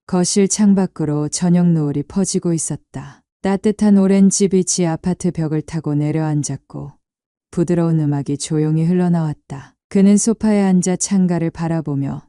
거실 창밖으로 저녁 노을이 퍼지고 있었다. 따뜻한 오렌지 빛이 아파트 벽을 타고 내려앉았고 부드러운 음악이 조용히 흘러나왔다. 그는 소파에 앉아 창가를 바라보며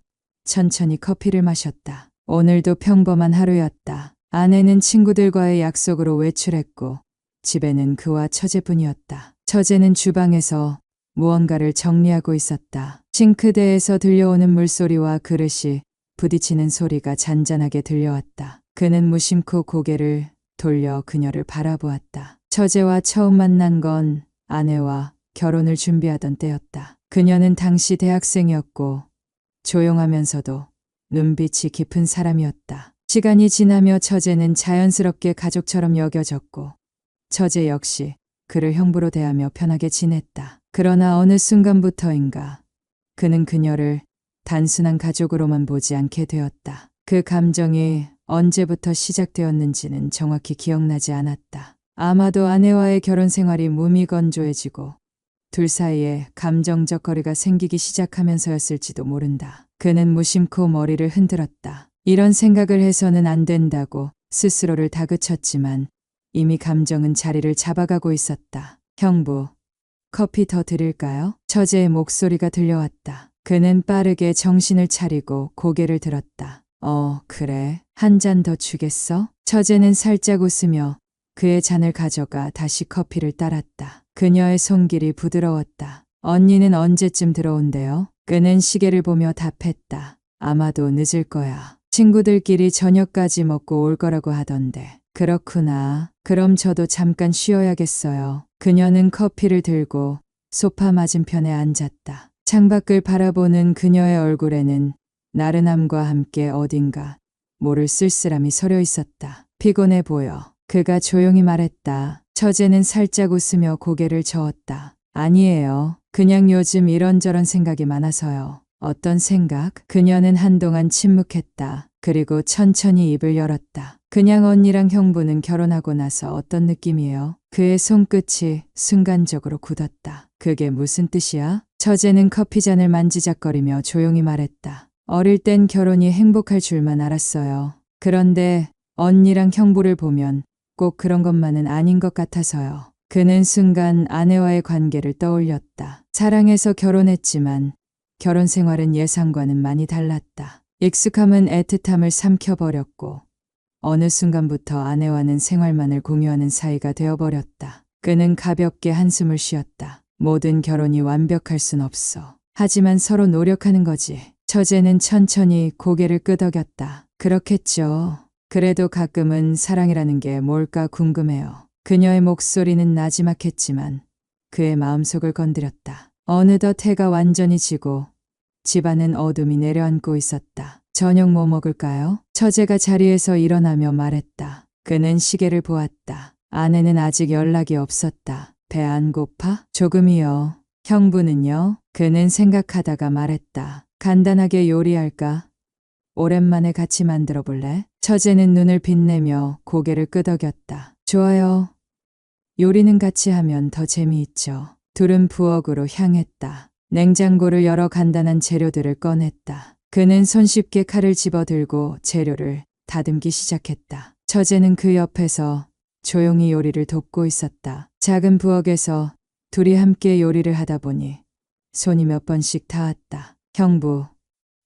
천천히 커피를 마셨다. 오늘도 평범한 하루였다. 아내는 친구들과의 약속으로 외출했고 집에는 그와 처제뿐이었다. 처제는 주방에서 무언가를 정리하고 있었다. 싱크대에서 들려오는 물소리와 그릇이 부딪히는 소리가 잔잔하게 들려왔다. 그는 무심코 고개를 돌려 그녀를 바라보았다. 처제와 처음 만난 건 아내와 결혼을 준비하던 때였다. 그녀는 당시 대학생이었고 조용하면서도 눈빛이 깊은 사람이었다. 시간이 지나며 처제는 자연스럽게 가족처럼 여겨졌고 처제 역시 그를 형부로 대하며 편하게 지냈다. 그러나 어느 순간부터인가 그는 그녀를 단순한 가족으로만 보지 않게 되었다. 그 감정이 언제부터 시작되었는지는 정확히 기억나지 않았다. 아마도 아내와의 결혼 생활이 무미건조해지고 둘 사이에 감정적 거리가 생기기 시작하면서였을지도 모른다. 그는 무심코 머리를 흔들었다. 이런 생각을 해서는 안 된다고 스스로를 다그쳤지만 이미 감정은 자리를 잡아가고 있었다. 형부, 커피 더 드릴까요? 처제의 목소리가 들려왔다. 그는 빠르게 정신을 차리고 고개를 들었다. 그래. 한 잔 더 주겠어? 처제는 살짝 웃으며 그의 잔을 가져가 다시 커피를 따랐다. 그녀의 손길이 부드러웠다. 언니는 언제쯤 들어온대요? 그는 시계를 보며 답했다. 아마도 늦을 거야. 친구들끼리 저녁까지 먹고 올 거라고 하던데. 그렇구나. 그럼 저도 잠깐 쉬어야겠어요. 그녀는 커피를 들고 소파 맞은편에 앉았다. 창밖을 바라보는 그녀의 얼굴에는 나른함과 함께 어딘가 모를 쓸쓸함이 서려 있었다. 피곤해 보여. 그가 조용히 말했다. 처제는 살짝 웃으며 고개를 저었다. 아니에요. 그냥 요즘 이런저런 생각이 많아서요. 어떤 생각? 그녀는 한동안 침묵했다. 그리고 천천히 입을 열었다. 그냥 언니랑 형부는 결혼하고 나서 어떤 느낌이에요? 그의 손끝이 순간적으로 굳었다. 그게 무슨 뜻이야? 처제는 커피잔을 만지작거리며 조용히 말했다. 어릴 땐 결혼이 행복할 줄만 알았어요. 그런데 언니랑 형부를 보면 꼭 그런 것만은 아닌 것 같아서요. 그는 순간 아내와의 관계를 떠올렸다. 사랑해서 결혼했지만 결혼 생활은 예상과는 많이 달랐다. 익숙함은 애틋함을 삼켜버렸고 어느 순간부터 아내와는 생활만을 공유하는 사이가 되어버렸다. 그는 가볍게 한숨을 쉬었다. 모든 결혼이 완벽할 순 없어. 하지만 서로 노력하는 거지. 처제는 천천히 고개를 끄덕였다. 그렇겠죠. 그래도 가끔은 사랑이라는 게 뭘까 궁금해요. 그녀의 목소리는 나지막했지만 그의 마음속을 건드렸다. 어느덧 해가 완전히 지고 집안은 어둠이 내려앉고 있었다. 저녁 뭐 먹을까요? 처제가 자리에서 일어나며 말했다. 그는 시계를 보았다. 아내는 아직 연락이 없었다. 배 안 고파? 조금이요. 형부는요? 그는 생각하다가 말했다. 간단하게 요리할까? 오랜만에 같이 만들어 볼래? 처제는 눈을 빛내며 고개를 끄덕였다. 좋아요. 요리는 같이 하면 더 재미있죠. 둘은 부엌으로 향했다. 냉장고를 열어 간단한 재료들을 꺼냈다. 그는 손쉽게 칼을 집어들고 재료를 다듬기 시작했다. 처제는 그 옆에서 조용히 요리를 돕고 있었다. 작은 부엌에서 둘이 함께 요리를 하다 보니 손이 몇 번씩 닿았다. 형부,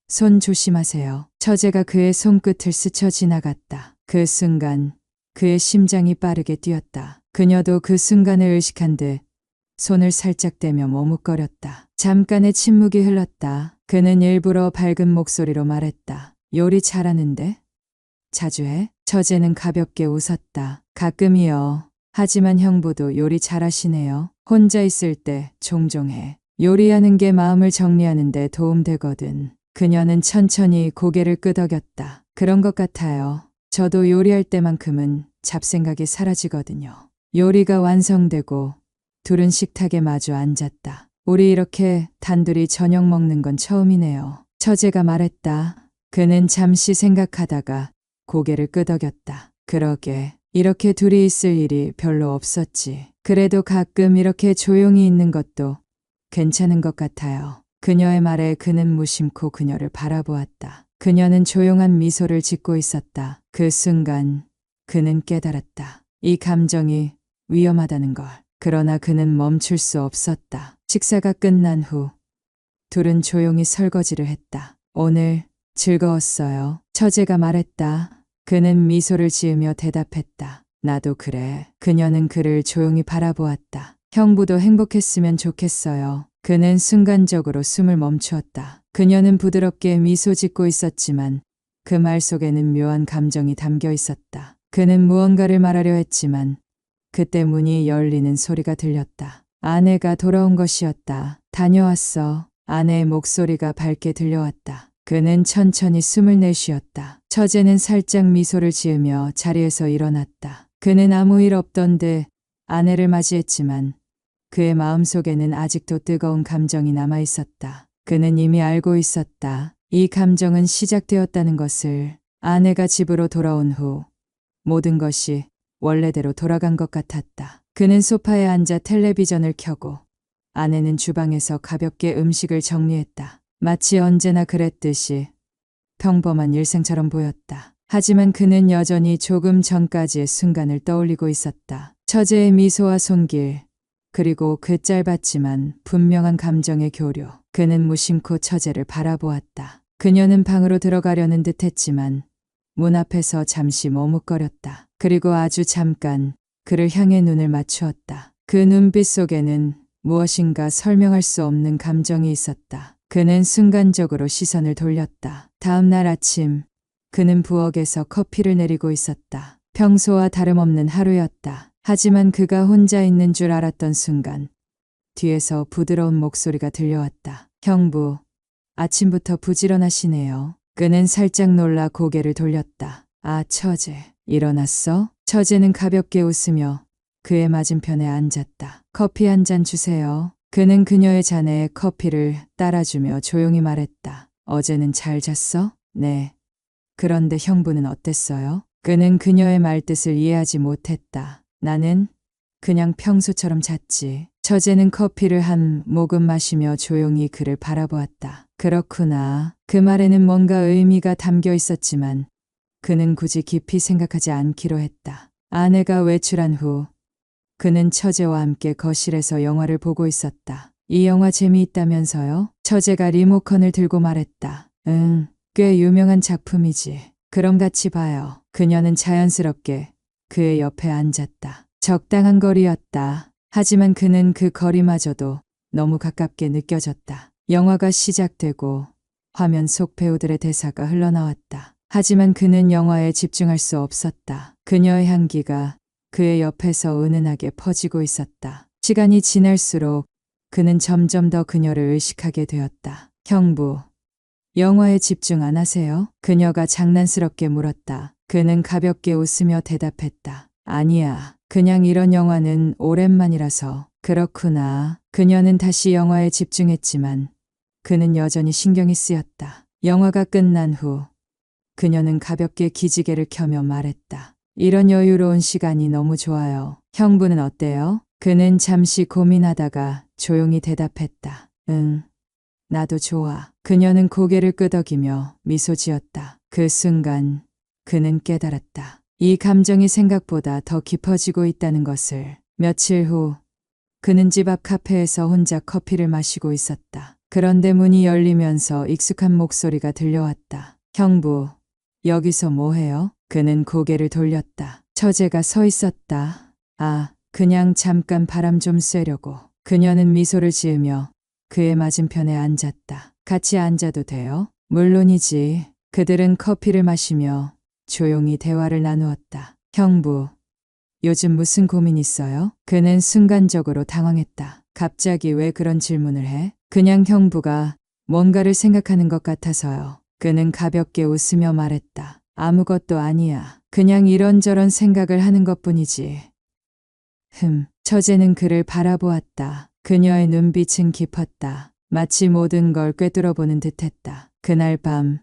손 조심하세요. 처제가 그의 손끝을 스쳐 지나갔다. 그 순간 그의 심장이 빠르게 뛰었다. 그녀도 그 순간을 의식한 듯 손을 살짝 대며 머뭇거렸다. 잠깐의 침묵이 흘렀다. 그는 일부러 밝은 목소리로 말했다. 요리 잘하는데? 자주 해? 처제는 가볍게 웃었다. 가끔이요. 하지만 형부도 요리 잘하시네요. 혼자 있을 때 종종 해. 요리하는 게 마음을 정리하는 데 도움되거든. 그녀는 천천히 고개를 끄덕였다. 그런 것 같아요. 저도 요리할 때만큼은 잡생각이 사라지거든요. 요리가 완성되고 둘은 식탁에 마주 앉았다. 우리 이렇게 단둘이 저녁 먹는 건 처음이네요. 처제가 말했다. 그는 잠시 생각하다가 고개를 끄덕였다. 그러게, 이렇게 둘이 있을 일이 별로 없었지. 그래도 가끔 이렇게 조용히 있는 것도 괜찮은 것 같아요. 그녀의 말에 그는 무심코 그녀를 바라보았다. 그녀는 조용한 미소를 짓고 있었다. 그 순간 그는 깨달았다. 이 감정이 위험하다는 걸. 그러나 그는 멈출 수 없었다. 식사가 끝난 후 둘은 조용히 설거지를 했다. 오늘 즐거웠어요. 처제가 말했다. 그는 미소를 지으며 대답했다. 나도 그래. 그녀는 그를 조용히 바라보았다. 형부도 행복했으면 좋겠어요. 그는 순간적으로 숨을 멈추었다. 그녀는 부드럽게 미소 짓고 있었지만 그 말 속에는 묘한 감정이 담겨 있었다. 그는 무언가를 말하려 했지만 그때 문이 열리는 소리가 들렸다. 아내가 돌아온 것이었다. 다녀왔어. 아내의 목소리가 밝게 들려왔다. 그는 천천히 숨을 내쉬었다. 처제는 살짝 미소를 지으며 자리에서 일어났다. 그는 아무 일 없던 듯 아내를 맞이했지만 그의 마음속에는 아직도 뜨거운 감정이 남아 있었다. 그는 이미 알고 있었다. 이 감정은 시작되었다는 것을. 아내가 집으로 돌아온 후 모든 것이 원래대로 돌아간 것 같았다. 그는 소파에 앉아 텔레비전을 켜고 아내는 주방에서 가볍게 음식을 정리했다. 마치 언제나 그랬듯이 평범한 일생처럼 보였다. 하지만 그는 여전히 조금 전까지의 순간을 떠올리고 있었다. 처제의 미소와 손길, 그리고 그 짧았지만 분명한 감정의 교류. 그는 무심코 처제를 바라보았다. 그녀는 방으로 들어가려는 듯했지만 문 앞에서 잠시 머뭇거렸다. 그리고 아주 잠깐 그를 향해 눈을 맞추었다. 그 눈빛 속에는 무엇인가 설명할 수 없는 감정이 있었다. 그는 순간적으로 시선을 돌렸다. 다음 날 아침 그는 부엌에서 커피를 내리고 있었다. 평소와 다름없는 하루였다. 하지만 그가 혼자 있는 줄 알았던 순간 뒤에서 부드러운 목소리가 들려왔다. 형부, 아침부터 부지런하시네요. 그는 살짝 놀라 고개를 돌렸다. 아, 처제, 일어났어? 처제는 가볍게 웃으며 그의 맞은편에 앉았다. 커피 한 잔 주세요. 그는 그녀의 잔에 커피를 따라주며 조용히 말했다. 어제는 잘 잤어? 네. 그런데 형부는 어땠어요? 그는 그녀의 말뜻을 이해하지 못했다. 나는 그냥 평소처럼 잤지. 처제는 커피를 한 모금 마시며 조용히 그를 바라보았다. 그렇구나. 그 말에는 뭔가 의미가 담겨 있었지만 그는 굳이 깊이 생각하지 않기로 했다. 아내가 외출한 후 그는 처제와 함께 거실에서 영화를 보고 있었다. 이 영화 재미있다면서요? 처제가 리모컨을 들고 말했다. 응, 꽤 유명한 작품이지. 그럼 같이 봐요. 그녀는 자연스럽게 그의 옆에 앉았다. 적당한 거리였다. 하지만 그는 그 거리마저도 너무 가깝게 느껴졌다. 영화가 시작되고 화면 속 배우들의 대사가 흘러나왔다. 하지만 그는 영화에 집중할 수 없었다. 그녀의 향기가 그의 옆에서 은은하게 퍼지고 있었다. 시간이 지날수록 그는 점점 더 그녀를 의식하게 되었다. 형부, 영화에 집중 안 하세요? 그녀가 장난스럽게 물었다. 그는 가볍게 웃으며 대답했다. 아니야. 그냥 이런 영화는 오랜만이라서. 그렇구나. 그녀는 다시 영화에 집중했지만 그는 여전히 신경이 쓰였다. 영화가 끝난 후 그녀는 가볍게 기지개를 켜며 말했다. 이런 여유로운 시간이 너무 좋아요. 형부는 어때요? 그는 잠시 고민하다가 조용히 대답했다. 응, 나도 좋아. 그녀는 고개를 끄덕이며 미소 지었다. 그 순간 그는 깨달았다. 이 감정이 생각보다 더 깊어지고 있다는 것을. 며칠 후 그는 집 앞 카페에서 혼자 커피를 마시고 있었다. 그런데 문이 열리면서 익숙한 목소리가 들려왔다. 형부, 여기서 뭐해요? 그는 고개를 돌렸다. 처제가 서 있었다. 아, 그냥 잠깐 바람 좀 쐬려고. 그녀는 미소를 지으며 그의 맞은편에 앉았다. 같이 앉아도 돼요? 물론이지. 그들은 커피를 마시며 조용히 대화를 나누었다. 형부, 요즘 무슨 고민 있어요? 그는 순간적으로 당황했다. 갑자기 왜 그런 질문을 해? 그냥 형부가 뭔가를 생각하는 것 같아서요. 그는 가볍게 웃으며 말했다. 아무것도 아니야. 그냥 이런저런 생각을 하는 것뿐이지. 처제는 그를 바라보았다. 그녀의 눈빛은 깊었다. 마치 모든 걸 꿰뚫어보는 듯했다. 그날 밤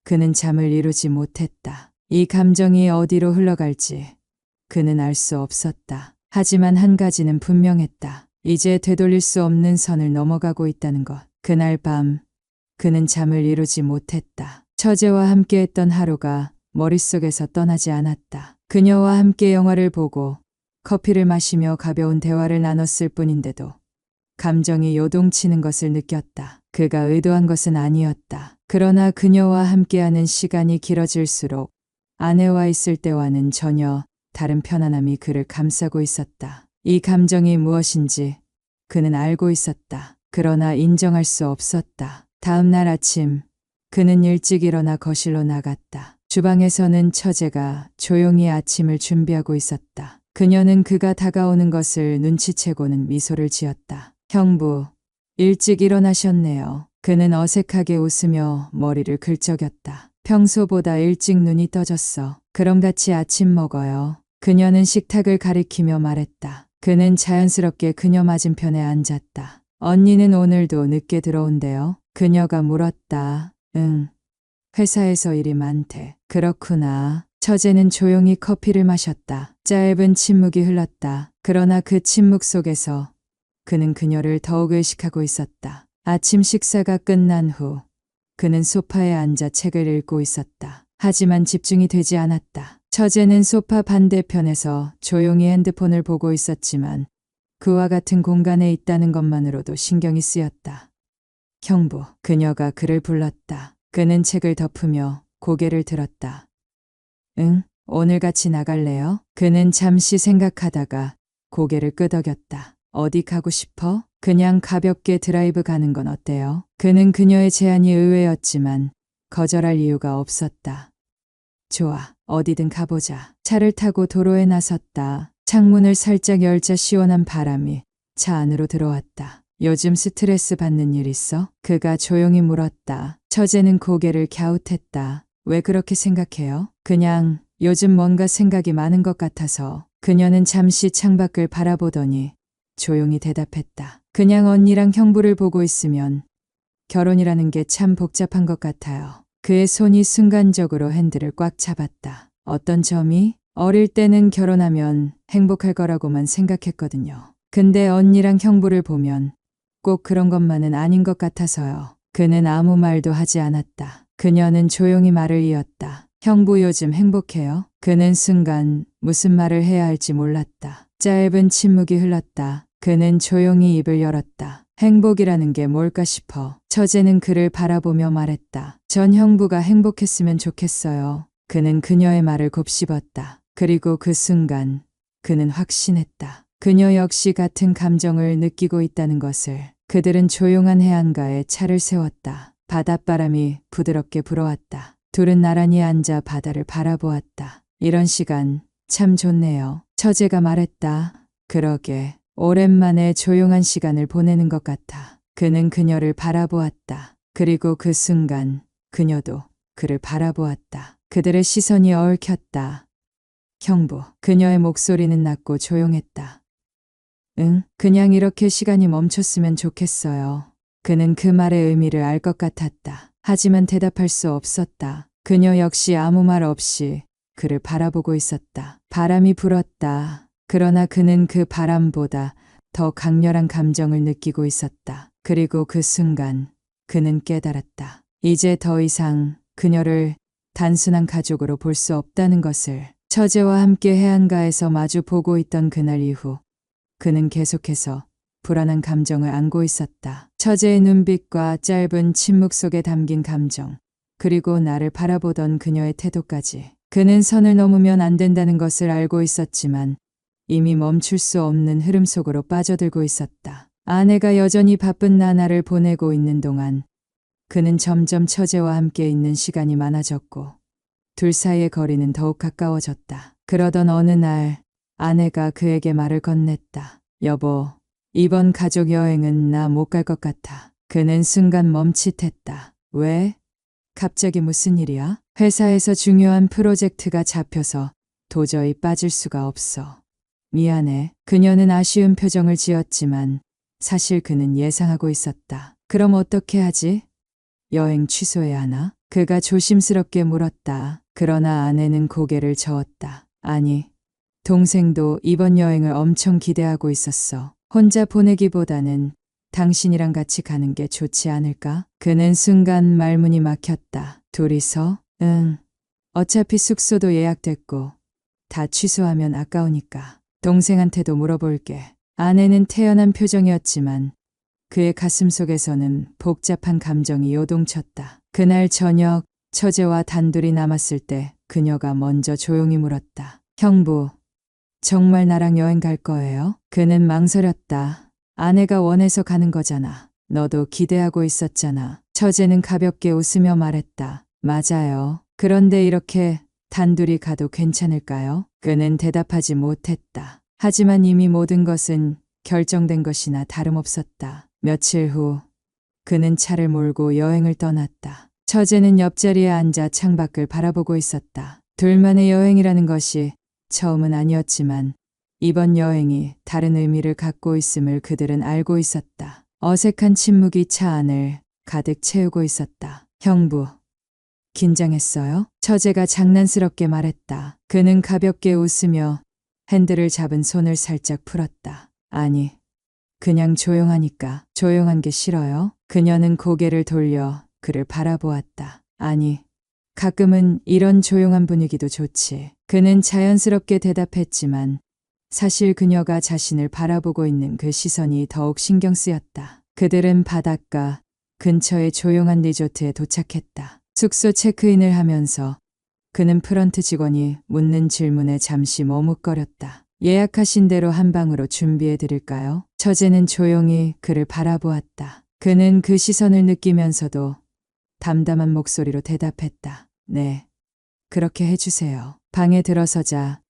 그는 잠을 이루지 못했다. 이 감정이 어디로 흘러갈지 그는 알 수 없었다. 하지만 한 가지는 분명했다. 이제 되돌릴 수 없는 선을 넘어가고 있다는 것. 그날 밤 그는 잠을 이루지 못했다. 처제와 함께했던 하루가 머릿속에서 떠나지 않았다. 그녀와 함께 영화를 보고 커피를 마시며 가벼운 대화를 나눴을 뿐인데도 감정이 요동치는 것을 느꼈다. 그가 의도한 것은 아니었다. 그러나 그녀와 함께하는 시간이 길어질수록 아내와 있을 때와는 전혀 다른 편안함이 그를 감싸고 있었다. 이 감정이 무엇인지 그는 알고 있었다. 그러나 인정할 수 없었다. 다음 날 아침 그는 일찍 일어나 거실로 나갔다. 주방에서는 처제가 조용히 아침을 준비하고 있었다. 그녀는 그가 다가오는 것을 눈치채고는 미소를 지었다. 형부, 일찍 일어나셨네요. 그는 어색하게 웃으며 머리를 긁적였다. 평소보다 일찍 눈이 떠졌어. 그럼 같이 아침 먹어요. 그녀는 식탁을 가리키며 말했다. 그는 자연스럽게 그녀 맞은편에 앉았다. 언니는 오늘도 늦게 들어온대요. 그녀가 물었다. 응. 회사에서 일이 많대. 그렇구나. 처제는 조용히 커피를 마셨다. 짧은 침묵이 흘렀다. 그러나 그 침묵 속에서 그는 그녀를 더욱 의식하고 있었다. 아침 식사가 끝난 후 그는 소파에 앉아 책을 읽고 있었다. 하지만 집중이 되지 않았다. 처제는 소파 반대편에서 조용히 핸드폰을 보고 있었지만 그와 같은 공간에 있다는 것만으로도 신경이 쓰였다. 형부, 그녀가 그를 불렀다. 그는 책을 덮으며 고개를 들었다. 응, 오늘 같이 나갈래요? 그는 잠시 생각하다가 고개를 끄덕였다. 어디 가고 싶어? 그냥 가볍게 드라이브 가는 건 어때요? 그는 그녀의 제안이 의외였지만 거절할 이유가 없었다. 좋아, 어디든 가보자. 차를 타고 도로에 나섰다. 창문을 살짝 열자 시원한 바람이 차 안으로 들어왔다. 요즘 스트레스 받는 일 있어? 그가 조용히 물었다. 처제는 고개를 갸웃했다. 왜 그렇게 생각해요? 그냥 요즘 뭔가 생각이 많은 것 같아서. 그녀는 잠시 창밖을 바라보더니 조용히 대답했다. 그냥 언니랑 형부를 보고 있으면 결혼이라는 게 참 복잡한 것 같아요. 그의 손이 순간적으로 핸들을 꽉 잡았다. 어떤 점이? 어릴 때는 결혼하면 행복할 거라고만 생각했거든요. 근데 언니랑 형부를 보면 꼭 그런 것만은 아닌 것 같아서요. 그는 아무 말도 하지 않았다. 그녀는 조용히 말을 이었다. 형부 요즘 행복해요? 그는 순간 무슨 말을 해야 할지 몰랐다. 짧은 침묵이 흘렀다. 그는 조용히 입을 열었다. 행복이라는 게 뭘까 싶어. 처제는 그를 바라보며 말했다. 전 형부가 행복했으면 좋겠어요. 그는 그녀의 말을 곱씹었다. 그리고 그 순간 그는 확신했다. 그녀 역시 같은 감정을 느끼고 있다는 것을. 그들은 조용한 해안가에 차를 세웠다. 바닷바람이 부드럽게 불어왔다. 둘은 나란히 앉아 바다를 바라보았다. 이런 시간 참 좋네요. 처제가 말했다. 그러게. 오랜만에 조용한 시간을 보내는 것 같아. 그는 그녀를 바라보았다. 그리고 그 순간 그녀도 그를 바라보았다. 그들의 시선이 얽혔다. 형부, 그녀의 목소리는 낮고 조용했다. 응, 그냥 이렇게 시간이 멈췄으면 좋겠어요. 그는 그 말의 의미를 알 것 같았다. 하지만 대답할 수 없었다. 그녀 역시 아무 말 없이 그를 바라보고 있었다. 바람이 불었다. 그러나 그는 그 바람보다 더 강렬한 감정을 느끼고 있었다. 그리고 그 순간 그는 깨달았다. 이제 더 이상 그녀를 단순한 가족으로 볼 수 없다는 것을. 처제와 함께 해안가에서 마주 보고 있던 그날 이후 그는 계속해서 불안한 감정을 안고 있었다. 처제의 눈빛과 짧은 침묵 속에 담긴 감정, 그리고 나를 바라보던 그녀의 태도까지. 그는 선을 넘으면 안 된다는 것을 알고 있었지만 이미 멈출 수 없는 흐름 속으로 빠져들고 있었다. 아내가 여전히 바쁜 나날을 보내고 있는 동안 그는 점점 처제와 함께 있는 시간이 많아졌고 둘 사이의 거리는 더욱 가까워졌다. 그러던 어느 날 아내가 그에게 말을 건넸다. 여보, 이번 가족 여행은 나 못 갈 것 같아. 그는 순간 멈칫했다. 왜? 갑자기 무슨 일이야? 회사에서 중요한 프로젝트가 잡혀서 도저히 빠질 수가 없어. 미안해. 그녀는 아쉬운 표정을 지었지만 사실 그는 예상하고 있었다. 그럼 어떻게 하지? 여행 취소해야 하나? 그가 조심스럽게 물었다. 그러나 아내는 고개를 저었다. 아니, 동생도 이번 여행을 엄청 기대하고 있었어. 혼자 보내기보다는 당신이랑 같이 가는 게 좋지 않을까? 그는 순간 말문이 막혔다. 둘이서? 응. 어차피 숙소도 예약됐고 다 취소하면 아까우니까. 동생한테도 물어볼게. 아내는 태연한 표정이었지만 그의 가슴 속에서는 복잡한 감정이 요동쳤다. 그날 저녁 처제와 단둘이 남았을 때 그녀가 먼저 조용히 물었다. 형부, 정말 나랑 여행 갈 거예요? 그는 망설였다. 아내가 원해서 가는 거잖아. 너도 기대하고 있었잖아. 처제는 가볍게 웃으며 말했다. 맞아요. 그런데 이렇게 단둘이 가도 괜찮을까요? 그는 대답하지 못했다. 하지만 이미 모든 것은 결정된 것이나 다름없었다. 며칠 후 그는 차를 몰고 여행을 떠났다. 처제는 옆자리에 앉아 창밖을 바라보고 있었다. 둘만의 여행이라는 것이 처음은 아니었지만 이번 여행이 다른 의미를 갖고 있음을 그들은 알고 있었다. 어색한 침묵이 차 안을 가득 채우고 있었다. 형부, 긴장했어요? 처제가 장난스럽게 말했다. 그는 가볍게 웃으며 핸들을 잡은 손을 살짝 풀었다. 아니, 그냥 조용하니까. 조용한 게 싫어요? 그녀는 고개를 돌려 그를 바라보았다. 아니, 가끔은 이런 조용한 분위기도 좋지. 그는 자연스럽게 대답했지만 사실 그녀가 자신을 바라보고 있는 그 시선이 더욱 신경 쓰였다. 그들은 바닷가 근처의 조용한 리조트에 도착했다. 숙소 체크인을 하면서 그는 프런트 직원이 묻는 질문에 잠시 머뭇거렸다. 예약하신 대로 한 방으로 준비해 드릴까요? 처제는 조용히 그를 바라보았다. 그는 그 시선을 느끼면서도 담담한 목소리로 대답했다. 네, 그렇게 해주세요. 방에 들어서자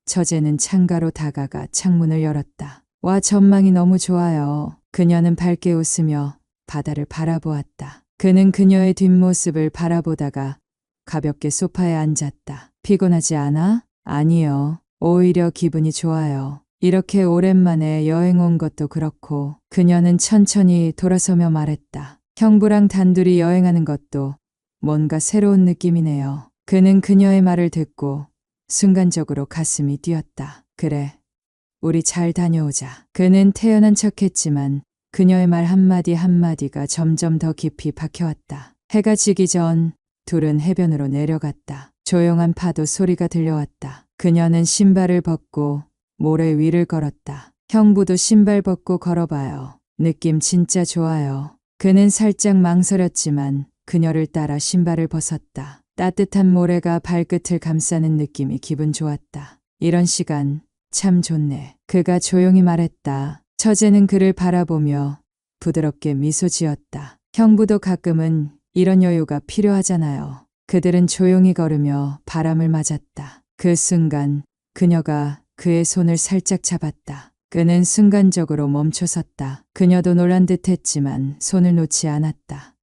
처제는 창가로 다가가 창문을 열었다. 와, 전망이 너무 좋아요. 그녀는 밝게 웃으며 바다를 바라보았다. 그는 그녀의 뒷모습을 바라보다가 가볍게 소파에 앉았다. 피곤하지 않아? 아니요. 오히려 기분이 좋아요. 이렇게 오랜만에 여행 온 것도 그렇고. 그녀는 천천히 돌아서며 말했다. 형부랑 단둘이 여행하는 것도 뭔가 새로운 느낌이네요. 그는 그녀의 말을 듣고 순간적으로 가슴이 뛰었다. 그래, 우리 잘 다녀오자. 그는 태연한 척했지만 그녀의 말 한마디 한마디가 점점 더 깊이 박혀왔다. 해가 지기 전 둘은 해변으로 내려갔다. 조용한 파도 소리가 들려왔다. 그녀는 신발을 벗고 모래 위를 걸었다. 형부도 신발 벗고 걸어봐요. 느낌 진짜 좋아요. 그는 살짝 망설였지만 그녀를 따라 신발을 벗었다. 따뜻한 모래가 발끝을 감싸는 느낌이 기분 좋았다. 이런 시간 참 좋네. 그가 조용히 말했다. 처제는 그를 바라보며 부드럽게 미소 지었다. 형부도 가끔은 이런 여유가 필요하잖아요. 그들은 조용히 걸으며 바람을 맞았다. 그 순간 그녀가 그의 손을 살짝 잡았다. 그는 순간적으로 멈춰섰다. 그녀도 놀란 듯 했지만 손을 놓지 않았다.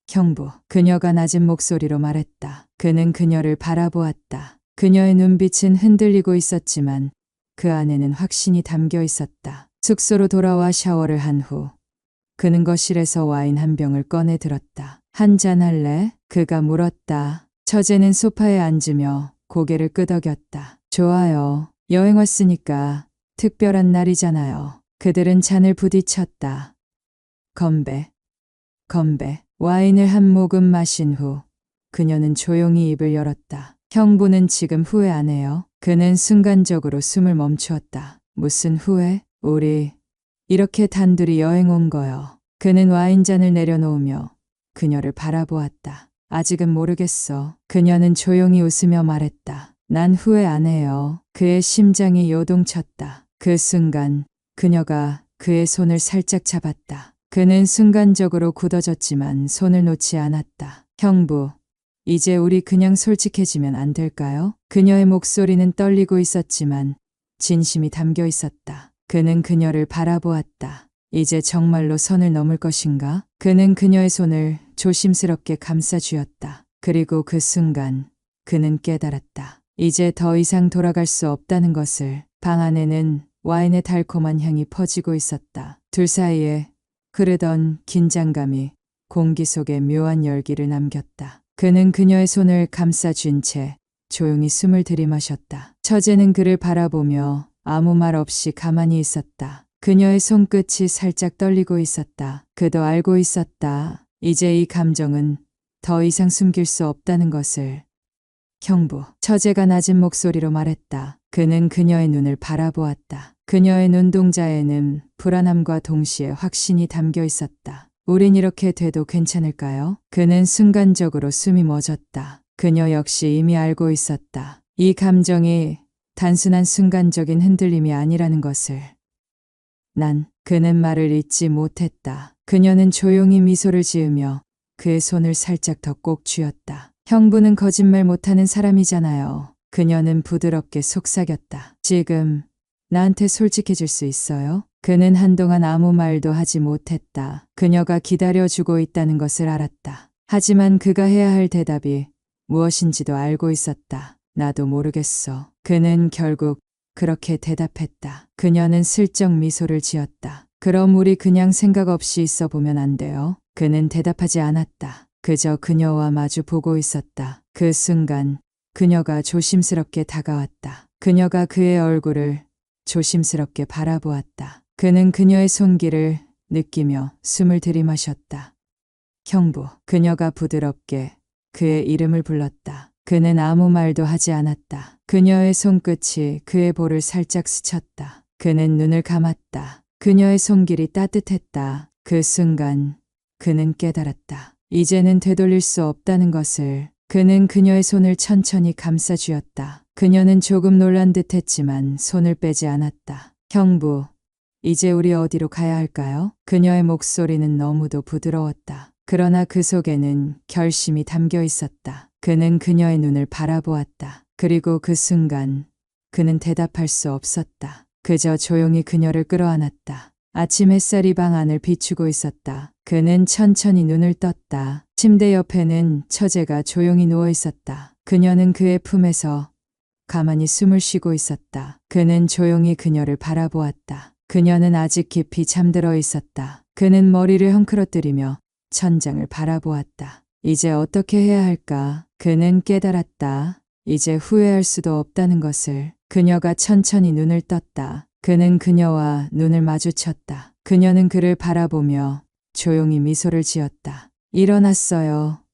형부, 그녀가 낮은 목소리로 말했다. 그는 그녀를 바라보았다. 그녀의 눈빛은 흔들리고 있었지만 그 안에는 확신이 담겨 있었다. 숙소로 돌아와 샤워를 한 후 그는 거실에서 와인 한 병을 꺼내 들었다. 한잔 할래? 그가 물었다. 처제는 소파에 앉으며 고개를 끄덕였다. 좋아요. 여행 왔으니까 특별한 날이잖아요. 그들은 잔을 부딪혔다. 건배. 건배. 와인을 한 모금 마신 후 그녀는 조용히 입을 열었다. 형부는 지금 후회 안 해요? 그는 순간적으로 숨을 멈추었다. 무슨 후회? 우리 이렇게 단둘이 여행 온 거요. 그는 와인잔을 내려놓으며 그녀를 바라보았다. 아직은 모르겠어. 그녀는 조용히 웃으며 말했다. 난 후회 안 해요. 그의 심장이 요동쳤다. 그 순간 그녀가 그의 손을 살짝 잡았다. 그는 순간적으로 굳어졌지만 손을 놓지 않았다. 형부, 이제 우리 그냥 솔직해지면 안 될까요? 그녀의 목소리는 떨리고 있었지만 진심이 담겨 있었다. 그는 그녀를 바라보았다. 이제 정말로 선을 넘을 것인가? 그는 그녀의 손을 조심스럽게 감싸쥐었다. 그리고 그 순간 그는 깨달았다. 이제 더 이상 돌아갈 수 없다는 것을. 방 안에는 와인의 달콤한 향이 퍼지고 있었다. 둘 사이에 흐르던 긴장감이 공기 속에 묘한 열기를 남겼다. 그는 그녀의 손을 감싸쥔 채 조용히 숨을 들이마셨다. 처제는 그를 바라보며 아무 말 없이 가만히 있었다. 그녀의 손끝이 살짝 떨리고 있었다. 그도 알고 있었다. 이제 이 감정은 더 이상 숨길 수 없다는 것을. 형부, 처제가 낮은 목소리로 말했다. 그는 그녀의 눈을 바라보았다. 그녀의 눈동자에는 불안함과 동시에 확신이 담겨 있었다. 우린 이렇게 돼도 괜찮을까요? 그는 순간적으로 숨이 멎었다. 그녀 역시 이미 알고 있었다. 이 감정이 단순한 순간적인 흔들림이 아니라는 것을. 그는 말을 잇지 못했다. 그녀는 조용히 미소를 지으며 그의 손을 살짝 더 꼭 쥐었다. 형부는 거짓말 못하는 사람이잖아요. 그녀는 부드럽게 속삭였다. 지금 나한테 솔직해질 수 있어요? 그는 한동안 아무 말도 하지 못했다. 그녀가 기다려주고 있다는 것을 알았다. 하지만 그가 해야 할 대답이 무엇인지도 알고 있었다. 나도 모르겠어. 그는 결국 그렇게 대답했다. 그녀는 슬쩍 미소를 지었다. 그럼 우리 그냥 생각 없이 있어 보면 안 돼요? 그는 대답하지 않았다. 그저 그녀와 마주 보고 있었다. 그 순간 그녀가 조심스럽게 다가왔다. 그녀가 그의 얼굴을 조심스럽게 바라보았다. 그는 그녀의 손길을 느끼며 숨을 들이마셨다. 형부, 그녀가 부드럽게 그의 이름을 불렀다. 그는 아무 말도 하지 않았다. 그녀의 손끝이 그의 볼을 살짝 스쳤다. 그는 눈을 감았다. 그녀의 손길이 따뜻했다. 그 순간 그는 깨달았다. 이제는 되돌릴 수 없다는 것을. 그는 그녀의 손을 천천히 감싸쥐었다. 그녀는 조금 놀란 듯했지만 손을 빼지 않았다. 형부, 이제 우리 어디로 가야 할까요? 그녀의 목소리는 너무도 부드러웠다. 그러나 그 속에는 결심이 담겨 있었다. 그는 그녀의 눈을 바라보았다. 그리고 그 순간 그는 대답할 수 없었다. 그저 조용히 그녀를 끌어안았다. 아침 햇살이 방 안을 비추고 있었다. 그는 천천히 눈을 떴다. 침대 옆에는 처제가 조용히 누워 있었다. 그녀는 그의 품에서 가만히 숨을 쉬고 있었다. 그는 조용히 그녀를 바라보았다. 그녀는 아직 깊이 잠들어 있었다. 그는 머리를 헝클어뜨리며 천장을 바라보았다. 이제 어떻게 해야 할까? 그는 깨달았다. 이제 후회할 수도 없다는 것을. 그녀가 천천히 눈을 떴다. 그는 그녀와 눈을 마주쳤다. 그녀는 그를 바라보며 조용히 미소를 지었다. 일어났어요.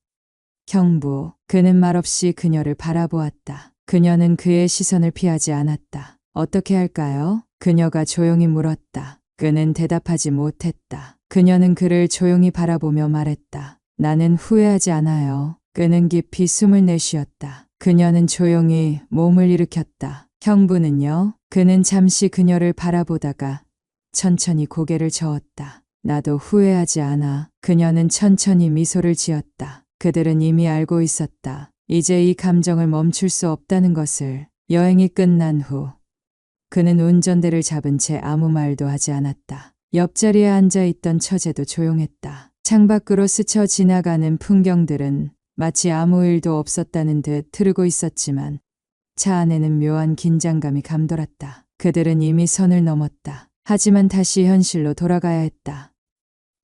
형부. 그는 말없이 그녀를 바라보았다. 그녀는 그의 시선을 피하지 않았다. 어떻게 할까요? 그녀가 조용히 물었다. 그는 대답하지 못했다. 그녀는 그를 조용히 바라보며 말했다. 나는 후회하지 않아요. 그는 깊이 숨을 내쉬었다. 그녀는 조용히 몸을 일으켰다. 형부는요? 그는 잠시 그녀를 바라보다가 천천히 고개를 저었다. 나도 후회하지 않아. 그녀는 천천히 미소를 지었다. 그들은 이미 알고 있었다. 이제 이 감정을 멈출 수 없다는 것을. 여행이 끝난 후 그는 운전대를 잡은 채 아무 말도 하지 않았다. 옆자리에 앉아있던 처제도 조용했다. 창밖으로 스쳐 지나가는 풍경들은 마치 아무 일도 없었다는 듯 흐르고 있었지만 차 안에는 묘한 긴장감이 감돌았다. 그들은 이미 선을 넘었다. 하지만 다시 현실로 돌아가야 했다.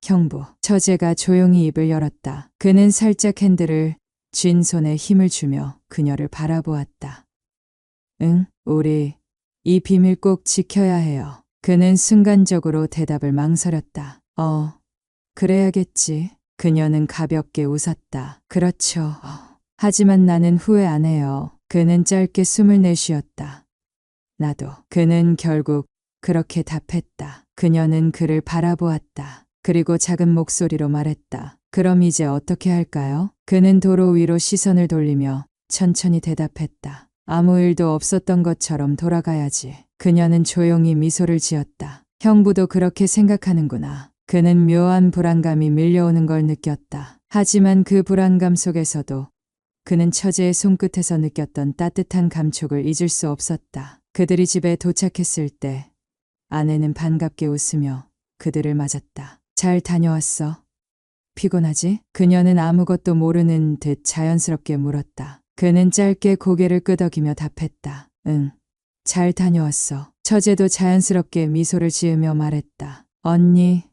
형부, 처제가 조용히 입을 열었다. 그는 살짝 핸들을 쥔 손에 힘을 주며 그녀를 바라보았다. 응, 우리 이 비밀 꼭 지켜야 해요. 그는 순간적으로 대답을 망설였다. 그래야겠지. 그녀는 가볍게 웃었다. 그렇죠. 하지만 나는 후회 안 해요. 그는 짧게 숨을 내쉬었다. 나도. 그는 결국 그렇게 답했다. 그녀는 그를 바라보았다. 그리고 작은 목소리로 말했다. 그럼 이제 어떻게 할까요? 그는 도로 위로 시선을 돌리며 천천히 대답했다. 아무 일도 없었던 것처럼 돌아가야지. 그녀는 조용히 미소를 지었다. 형부도 그렇게 생각하는구나. 그는 묘한 불안감이 밀려오는 걸 느꼈다. 하지만 그 불안감 속에서도 그는 처제의 손끝에서 느꼈던 따뜻한 감촉을 잊을 수 없었다. 그들이 집에 도착했을 때 아내는 반갑게 웃으며 그들을 맞았다. 잘 다녀왔어? 피곤하지? 그녀는 아무것도 모르는 듯 자연스럽게 물었다. 그는 짧게 고개를 끄덕이며 답했다. 응, 잘 다녀왔어. 처제도 자연스럽게 미소를 지으며 말했다. 언니,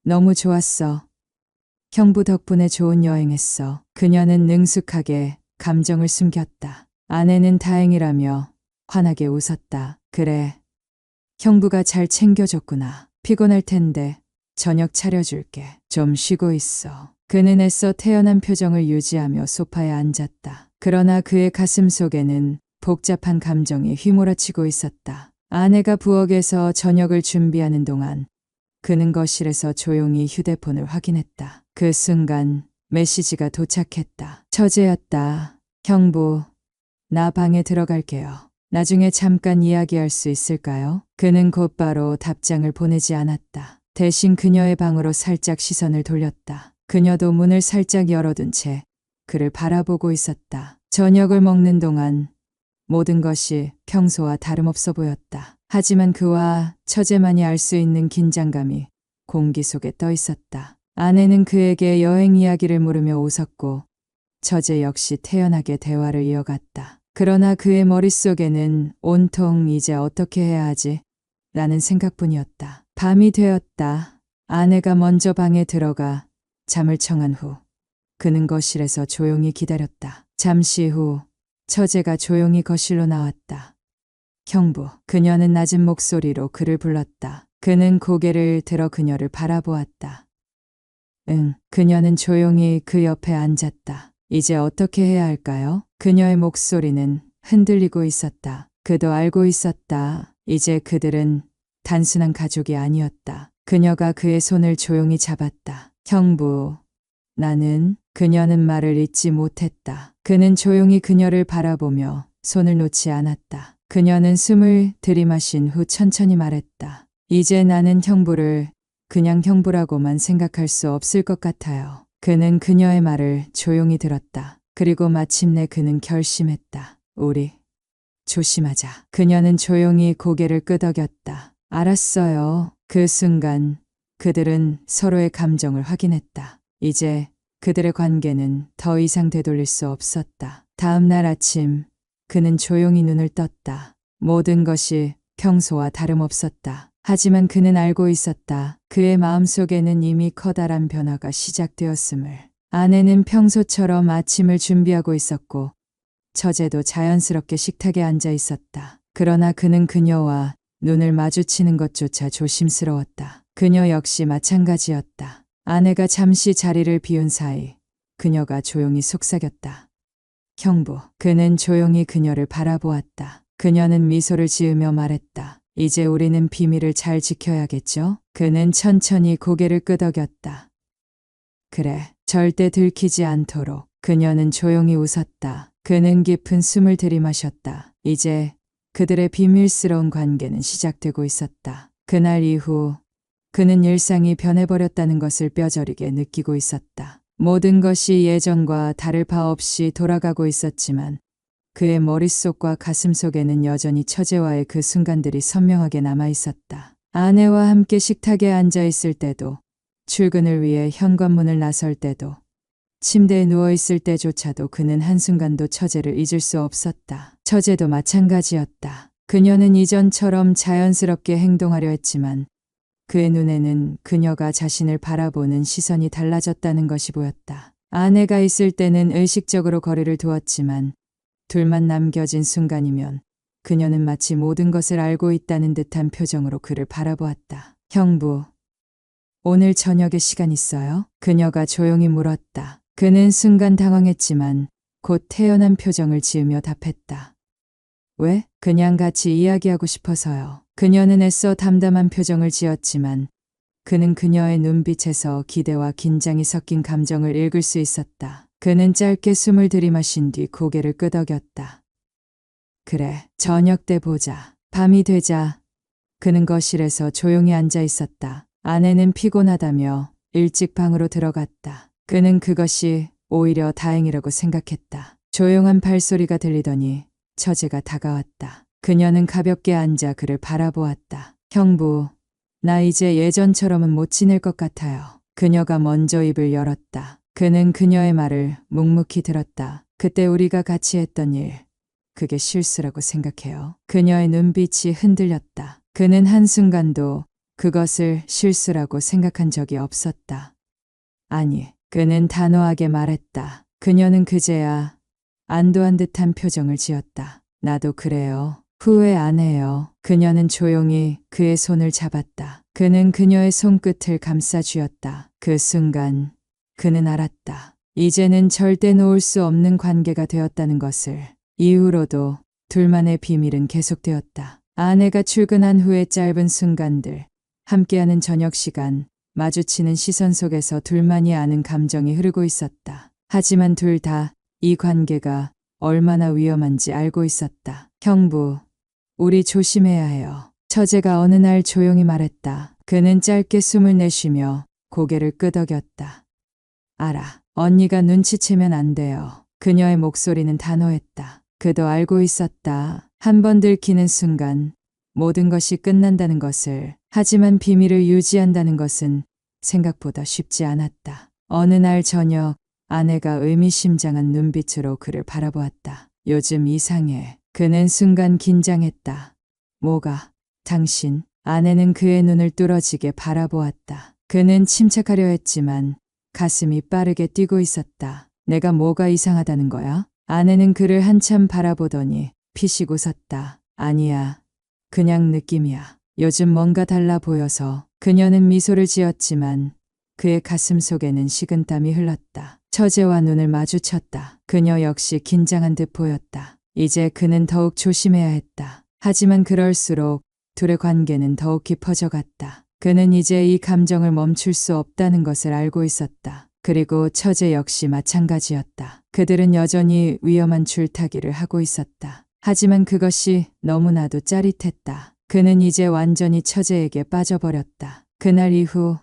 너무 좋았어. 형부 덕분에 좋은 여행했어. 그녀는 능숙하게 감정을 숨겼다. 아내는 다행이라며 환하게 웃었다. 그래, 형부가 잘 챙겨줬구나. 피곤할 텐데 저녁 차려줄게. 좀 쉬고 있어. 그는 애써 태연한 표정을 유지하며 소파에 앉았다. 그러나 그의 가슴 속에는 복잡한 감정이 휘몰아치고 있었다. 아내가 부엌에서 저녁을 준비하는 동안 그는 거실에서 조용히 휴대폰을 확인했다. 그 순간 메시지가 도착했다. 처제였다. 형부, 나 방에 들어갈게요. 나중에 잠깐 이야기할 수 있을까요? 그는 곧바로 답장을 보내지 않았다. 대신 그녀의 방으로 살짝 시선을 돌렸다. 그녀도 문을 살짝 열어둔 채 그를 바라보고 있었다. 저녁을 먹는 동안 모든 것이 평소와 다름없어 보였다. 하지만 그와 처제만이 알 수 있는 긴장감이 공기 속에 떠 있었다. 아내는 그에게 여행 이야기를 물으며 웃었고 처제 역시 태연하게 대화를 이어갔다. 그러나 그의 머릿속에는 온통 이제 어떻게 해야 하지? 라는 생각뿐이었다. 밤이 되었다. 아내가 먼저 방에 들어가 잠을 청한 후 그는 거실에서 조용히 기다렸다. 잠시 후 처제가 조용히 거실로 나왔다. 형부, 그녀는 낮은 목소리로 그를 불렀다. 그는 고개를 들어 그녀를 바라보았다. 응, 그녀는 조용히 그 옆에 앉았다. 이제 어떻게 해야 할까요? 그녀의 목소리는 흔들리고 있었다. 그도 알고 있었다. 이제 그들은 단순한 가족이 아니었다. 그녀가 그의 손을 조용히 잡았다. 형부, 나는 그녀는 말을 잇지 못했다. 그는 조용히 그녀를 바라보며 손을 놓지 않았다. 그녀는 숨을 들이마신 후 천천히 말했다. 이제 나는 형부를 그냥 형부라고만 생각할 수 없을 것 같아요. 그는 그녀의 말을 조용히 들었다. 그리고 마침내 그는 결심했다. 우리 조심하자. 그녀는 조용히 고개를 끄덕였다. 알았어요. 그 순간 그들은 서로의 감정을 확인했다. 이제 그들의 관계는 더 이상 되돌릴 수 없었다. 다음 날 아침 그는 조용히 눈을 떴다. 모든 것이 평소와 다름없었다. 하지만 그는 알고 있었다. 그의 마음속에는 이미 커다란 변화가 시작되었음을. 아내는 평소처럼 아침을 준비하고 있었고 처제도 자연스럽게 식탁에 앉아 있었다. 그러나 그는 그녀와 눈을 마주치는 것조차 조심스러웠다. 그녀 역시 마찬가지였다. 아내가 잠시 자리를 비운 사이 그녀가 조용히 속삭였다. 형부. 그는 조용히 그녀를 바라보았다. 그녀는 미소를 지으며 말했다. 이제 우리는 비밀을 잘 지켜야겠죠? 그는 천천히 고개를 끄덕였다. 그래, 절대 들키지 않도록. 그녀는 조용히 웃었다. 그는 깊은 숨을 들이마셨다. 이제 그들의 비밀스러운 관계는 시작되고 있었다. 그날 이후 그는 일상이 변해버렸다는 것을 뼈저리게 느끼고 있었다. 모든 것이 예전과 다를 바 없이 돌아가고 있었지만 그의 머릿속과 가슴속에는 여전히 처제와의 그 순간들이 선명하게 남아 있었다. 아내와 함께 식탁에 앉아 있을 때도, 출근을 위해 현관문을 나설 때도, 침대에 누워 있을 때조차도 그는 한순간도 처제를 잊을 수 없었다. 처제도 마찬가지였다. 그녀는 이전처럼 자연스럽게 행동하려 했지만 그의 눈에는 그녀가 자신을 바라보는 시선이 달라졌다는 것이 보였다. 아내가 있을 때는 의식적으로 거리를 두었지만 둘만 남겨진 순간이면 그녀는 마치 모든 것을 알고 있다는 듯한 표정으로 그를 바라보았다. 형부, 오늘 저녁에 시간 있어요? 그녀가 조용히 물었다. 그는 순간 당황했지만 곧 태연한 표정을 지으며 답했다. 왜? 그냥 같이 이야기하고 싶어서요. 그녀는 애써 담담한 표정을 지었지만 그는 그녀의 눈빛에서 기대와 긴장이 섞인 감정을 읽을 수 있었다. 그는 짧게 숨을 들이마신 뒤 고개를 끄덕였다. 그래, 저녁 때 보자. 밤이 되자 그는 거실에서 조용히 앉아 있었다. 아내는 피곤하다며 일찍 방으로 들어갔다. 그는 그것이 오히려 다행이라고 생각했다. 조용한 발소리가 들리더니 처제가 다가왔다. 그녀는 가볍게 앉아 그를 바라보았다. 형부, 나 이제 예전처럼은 못 지낼 것 같아요. 그녀가 먼저 입을 열었다. 그는 그녀의 말을 묵묵히 들었다. 그때 우리가 같이 했던 일, 그게 실수라고 생각해요. 그녀의 눈빛이 흔들렸다. 그는 한순간도 그것을 실수라고 생각한 적이 없었다. 아니, 그는 단호하게 말했다. 그녀는 그제야 안도한 듯한 표정을 지었다. 나도 그래요. 후회 안 해요. 그녀는 조용히 그의 손을 잡았다. 그는 그녀의 손끝을 감싸 쥐었다. 그 순간 그는 알았다. 이제는 절대 놓을 수 없는 관계가 되었다는 것을. 이후로도 둘만의 비밀은 계속되었다. 아내가 출근한 후의 짧은 순간들, 함께하는 저녁 시간, 마주치는 시선 속에서 둘만이 아는 감정이 흐르고 있었다. 하지만 둘 다 이 관계가 얼마나 위험한지 알고 있었다. 형부, 우리 조심해야 해요. 처제가 어느 날 조용히 말했다. 그는 짧게 숨을 내쉬며 고개를 끄덕였다. 알아. 언니가 눈치채면 안 돼요. 그녀의 목소리는 단호했다. 그도 알고 있었다. 한 번 들키는 순간 모든 것이 끝난다는 것을. 하지만 비밀을 유지한다는 것은 생각보다 쉽지 않았다. 어느 날 저녁 아내가 의미심장한 눈빛으로 그를 바라보았다. 요즘 이상해. 그는 순간 긴장했다. 뭐가? 당신? 아내는 그의 눈을 뚫어지게 바라보았다. 그는 침착하려 했지만 가슴이 빠르게 뛰고 있었다. 내가 뭐가 이상하다는 거야? 아내는 그를 한참 바라보더니 피식 웃었다. 아니야. 그냥 느낌이야. 요즘 뭔가 달라 보여서. 그녀는 미소를 지었지만 그의 가슴 속에는 식은땀이 흘렀다. 처제와 눈을 마주쳤다. 그녀 역시 긴장한 듯 보였다. 이제 그는 더욱 조심해야 했다. 하지만 그럴수록 둘의 관계는 더욱 깊어져갔다. 그는 이제 이 감정을 멈출 수 없다는 것을 알고 있었다. 그리고 처제 역시 마찬가지였다. 그들은 여전히 위험한 줄타기를 하고 있었다. 하지만 그것이 너무나도 짜릿했다. 그는 이제 완전히 처제에게 빠져버렸다. 그날 이후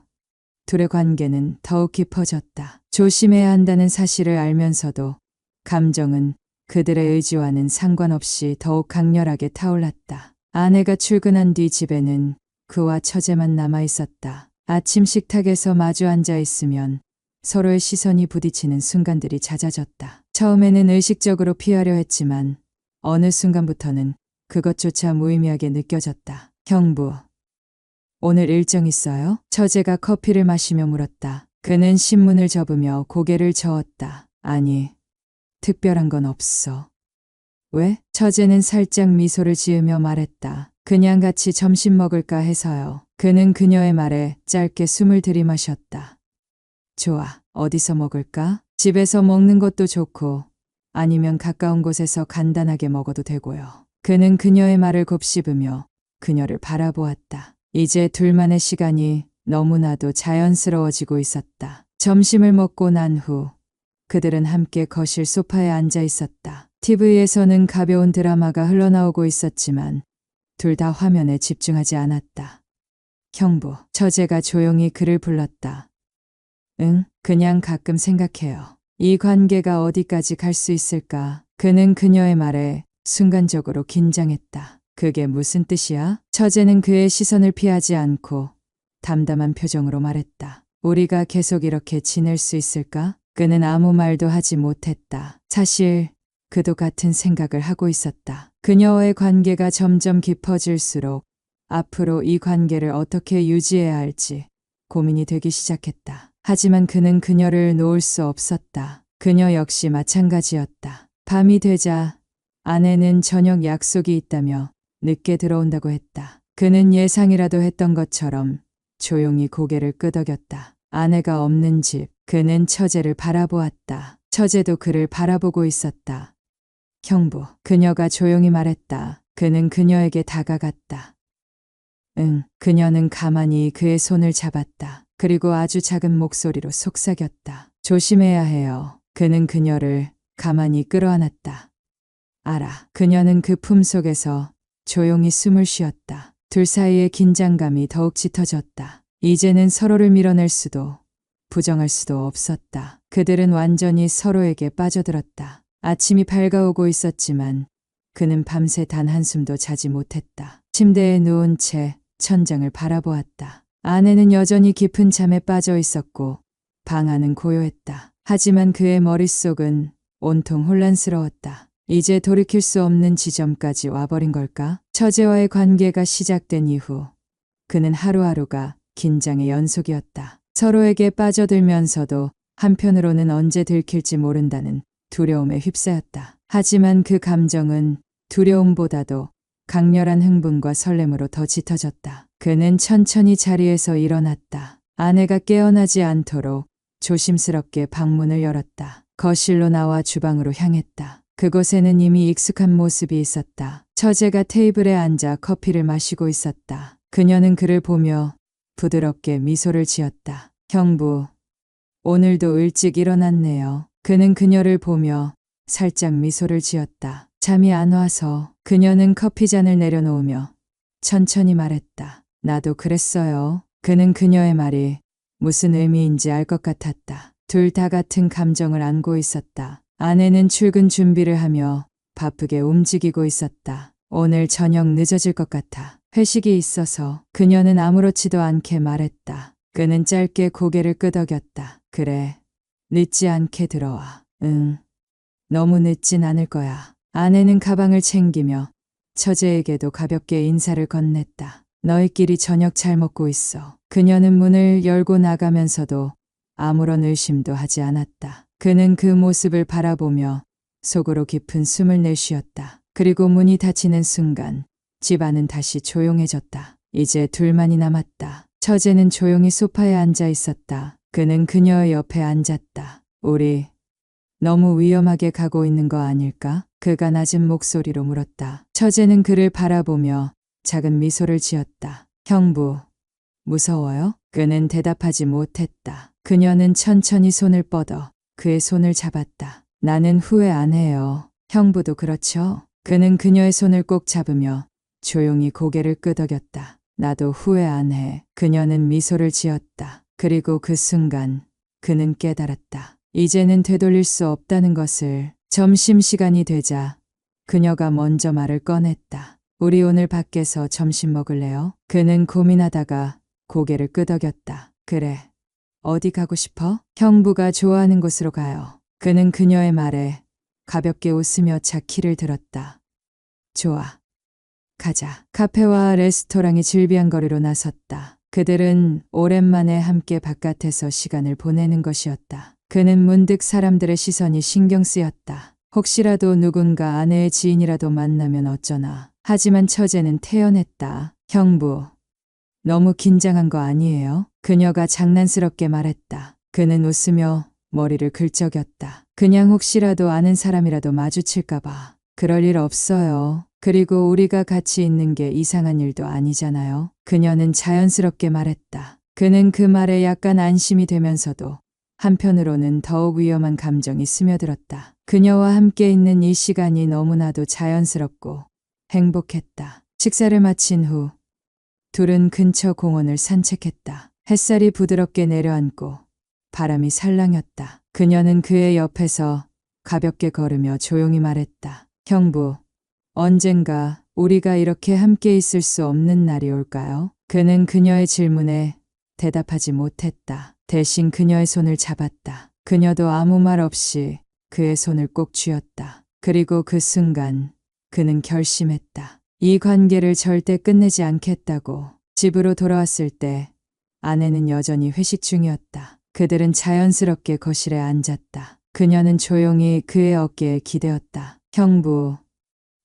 둘의 관계는 더욱 깊어졌다. 조심해야 한다는 사실을 알면서도 감정은 그들의 의지와는 상관없이 더욱 강렬하게 타올랐다. 아내가 출근한 뒤 집에는 그와 처제만 남아 있었다. 아침 식탁에서 마주 앉아 있으면 서로의 시선이 부딪히는 순간들이 잦아졌다. 처음에는 의식적으로 피하려 했지만 어느 순간부터는 그것조차 무의미하게 느껴졌다. 형부, 오늘 일정 있어요? 처제가 커피를 마시며 물었다. 그는 신문을 접으며 고개를 저었다. 아니, 특별한 건 없어. 왜? 처제는 살짝 미소를 지으며 말했다. 그냥 같이 점심 먹을까 해서요. 그는 그녀의 말에 짧게 숨을 들이마셨다. 좋아. 어디서 먹을까? 집에서 먹는 것도 좋고 아니면 가까운 곳에서 간단하게 먹어도 되고요. 그는 그녀의 말을 곱씹으며 그녀를 바라보았다. 이제 둘만의 시간이 너무나도 자연스러워지고 있었다. 점심을 먹고 난 후 그들은 함께 거실 소파에 앉아 있었다. TV에서는 가벼운 드라마가 흘러나오고 있었지만 둘 다 화면에 집중하지 않았다. 형부, 처제가 조용히 그를 불렀다. 응, 그냥 가끔 생각해요. 이 관계가 어디까지 갈 수 있을까? 그는 그녀의 말에 순간적으로 긴장했다. 그게 무슨 뜻이야? 처제는 그의 시선을 피하지 않고 담담한 표정으로 말했다. 우리가 계속 이렇게 지낼 수 있을까? 그는 아무 말도 하지 못했다. 사실 그도 같은 생각을 하고 있었다. 그녀와의 관계가 점점 깊어질수록 앞으로 이 관계를 어떻게 유지해야 할지 고민이 되기 시작했다. 하지만 그는 그녀를 놓을 수 없었다. 그녀 역시 마찬가지였다. 밤이 되자 아내는 저녁 약속이 있다며 늦게 들어온다고 했다. 그는 예상이라도 했던 것처럼 조용히 고개를 끄덕였다. 아내가 없는 집, 그는 처제를 바라보았다. 처제도 그를 바라보고 있었다. 형부, 그녀가 조용히 말했다. 그는 그녀에게 다가갔다. 응, 그녀는 가만히 그의 손을 잡았다. 그리고 아주 작은 목소리로 속삭였다. 조심해야 해요. 그는 그녀를 가만히 끌어안았다. 알아. 그녀는 그 품속에서 조용히 숨을 쉬었다. 둘 사이의 긴장감이 더욱 짙어졌다. 이제는 서로를 밀어낼 수도 부정할 수도 없었다. 그들은 완전히 서로에게 빠져들었다. 아침이 밝아오고 있었지만 그는 밤새 단 한숨도 자지 못했다. 침대에 누운 채 천장을 바라보았다. 아내는 여전히 깊은 잠에 빠져 있었고 방 안은 고요했다. 하지만 그의 머릿속은 온통 혼란스러웠다. 이제 돌이킬 수 없는 지점까지 와버린 걸까? 처제와의 관계가 시작된 이후 그는 하루하루가 긴장의 연속이었다. 서로에게 빠져들면서도 한편으로는 언제 들킬지 모른다는 두려움에 휩싸였다. 하지만 그 감정은 두려움보다도 강렬한 흥분과 설렘으로 더 짙어졌다. 그는 천천히 자리에서 일어났다. 아내가 깨어나지 않도록 조심스럽게 방문을 열었다. 거실로 나와 주방으로 향했다. 그곳에는 이미 익숙한 모습이 있었다. 처제가 테이블에 앉아 커피를 마시고 있었다. 그녀는 그를 보며 부드럽게 미소를 지었다. 형부, 오늘도 일찍 일어났네요. 그는 그녀를 보며 살짝 미소를 지었다. 잠이 안 와서. 그녀는 커피잔을 내려놓으며 천천히 말했다. 나도 그랬어요. 그는 그녀의 말이 무슨 의미인지 알 것 같았다. 둘 다 같은 감정을 안고 있었다. 아내는 출근 준비를 하며 바쁘게 움직이고 있었다. 오늘 저녁 늦어질 것 같아. 회식이 있어서. 그녀는 아무렇지도 않게 말했다. 그는 짧게 고개를 끄덕였다. 그래, 늦지 않게 들어와. 응, 너무 늦진 않을 거야. 아내는 가방을 챙기며 처제에게도 가볍게 인사를 건넸다. 너희끼리 저녁 잘 먹고 있어. 그녀는 문을 열고 나가면서도 아무런 의심도 하지 않았다. 그는 그 모습을 바라보며 속으로 깊은 숨을 내쉬었다. 그리고 문이 닫히는 순간 집안은 다시 조용해졌다. 이제 둘만이 남았다. 처제는 조용히 소파에 앉아 있었다. 그는 그녀의 옆에 앉았다. 우리 너무 위험하게 가고 있는 거 아닐까? 그가 낮은 목소리로 물었다. 처제는 그를 바라보며 작은 미소를 지었다. 형부, 무서워요? 그는 대답하지 못했다. 그녀는 천천히 손을 뻗어 그의 손을 잡았다. 나는 후회 안 해요. 형부도 그렇죠? 그는 그녀의 손을 꼭 잡으며 조용히 고개를 끄덕였다. 나도 후회 안 해. 그녀는 미소를 지었다. 그리고 그 순간 그는 깨달았다. 이제는 되돌릴 수 없다는 것을. 점심시간이 되자 그녀가 먼저 말을 꺼냈다. 우리 오늘 밖에서 점심 먹을래요? 그는 고민하다가 고개를 끄덕였다. 그래. 어디 가고 싶어? 형부가 좋아하는 곳으로 가요. 그는 그녀의 말에 가볍게 웃으며 차키를 들었다. 좋아. 가자. 카페와 레스토랑이 즐비한 거리로 나섰다. 그들은 오랜만에 함께 바깥에서 시간을 보내는 것이었다. 그는 문득 사람들의 시선이 신경 쓰였다. 혹시라도 누군가 아내의 지인이라도 만나면 어쩌나. 하지만 처제는 태연했다. 형부, 너무 긴장한 거 아니에요? 그녀가 장난스럽게 말했다. 그는 웃으며 머리를 긁적였다. 그냥 혹시라도 아는 사람이라도 마주칠까봐. 그럴 일 없어요. 그리고 우리가 같이 있는 게 이상한 일도 아니잖아요. 그녀는 자연스럽게 말했다. 그는 그 말에 약간 안심이 되면서도 한편으로는 더욱 위험한 감정이 스며들었다. 그녀와 함께 있는 이 시간이 너무나도 자연스럽고 행복했다. 식사를 마친 후 둘은 근처 공원을 산책했다. 햇살이 부드럽게 내려앉고 바람이 살랑였다. 그녀는 그의 옆에서 가볍게 걸으며 조용히 말했다. 형부, 언젠가 우리가 이렇게 함께 있을 수 없는 날이 올까요? 그는 그녀의 질문에 대답하지 못했다. 대신 그녀의 손을 잡았다. 그녀도 아무 말 없이 그의 손을 꼭 쥐었다. 그리고 그 순간 그는 결심했다. 이 관계를 절대 끝내지 않겠다고. 집으로 돌아왔을 때 아내는 여전히 회식 중이었다. 그들은 자연스럽게 거실에 앉았다. 그녀는 조용히 그의 어깨에 기대었다. 형부,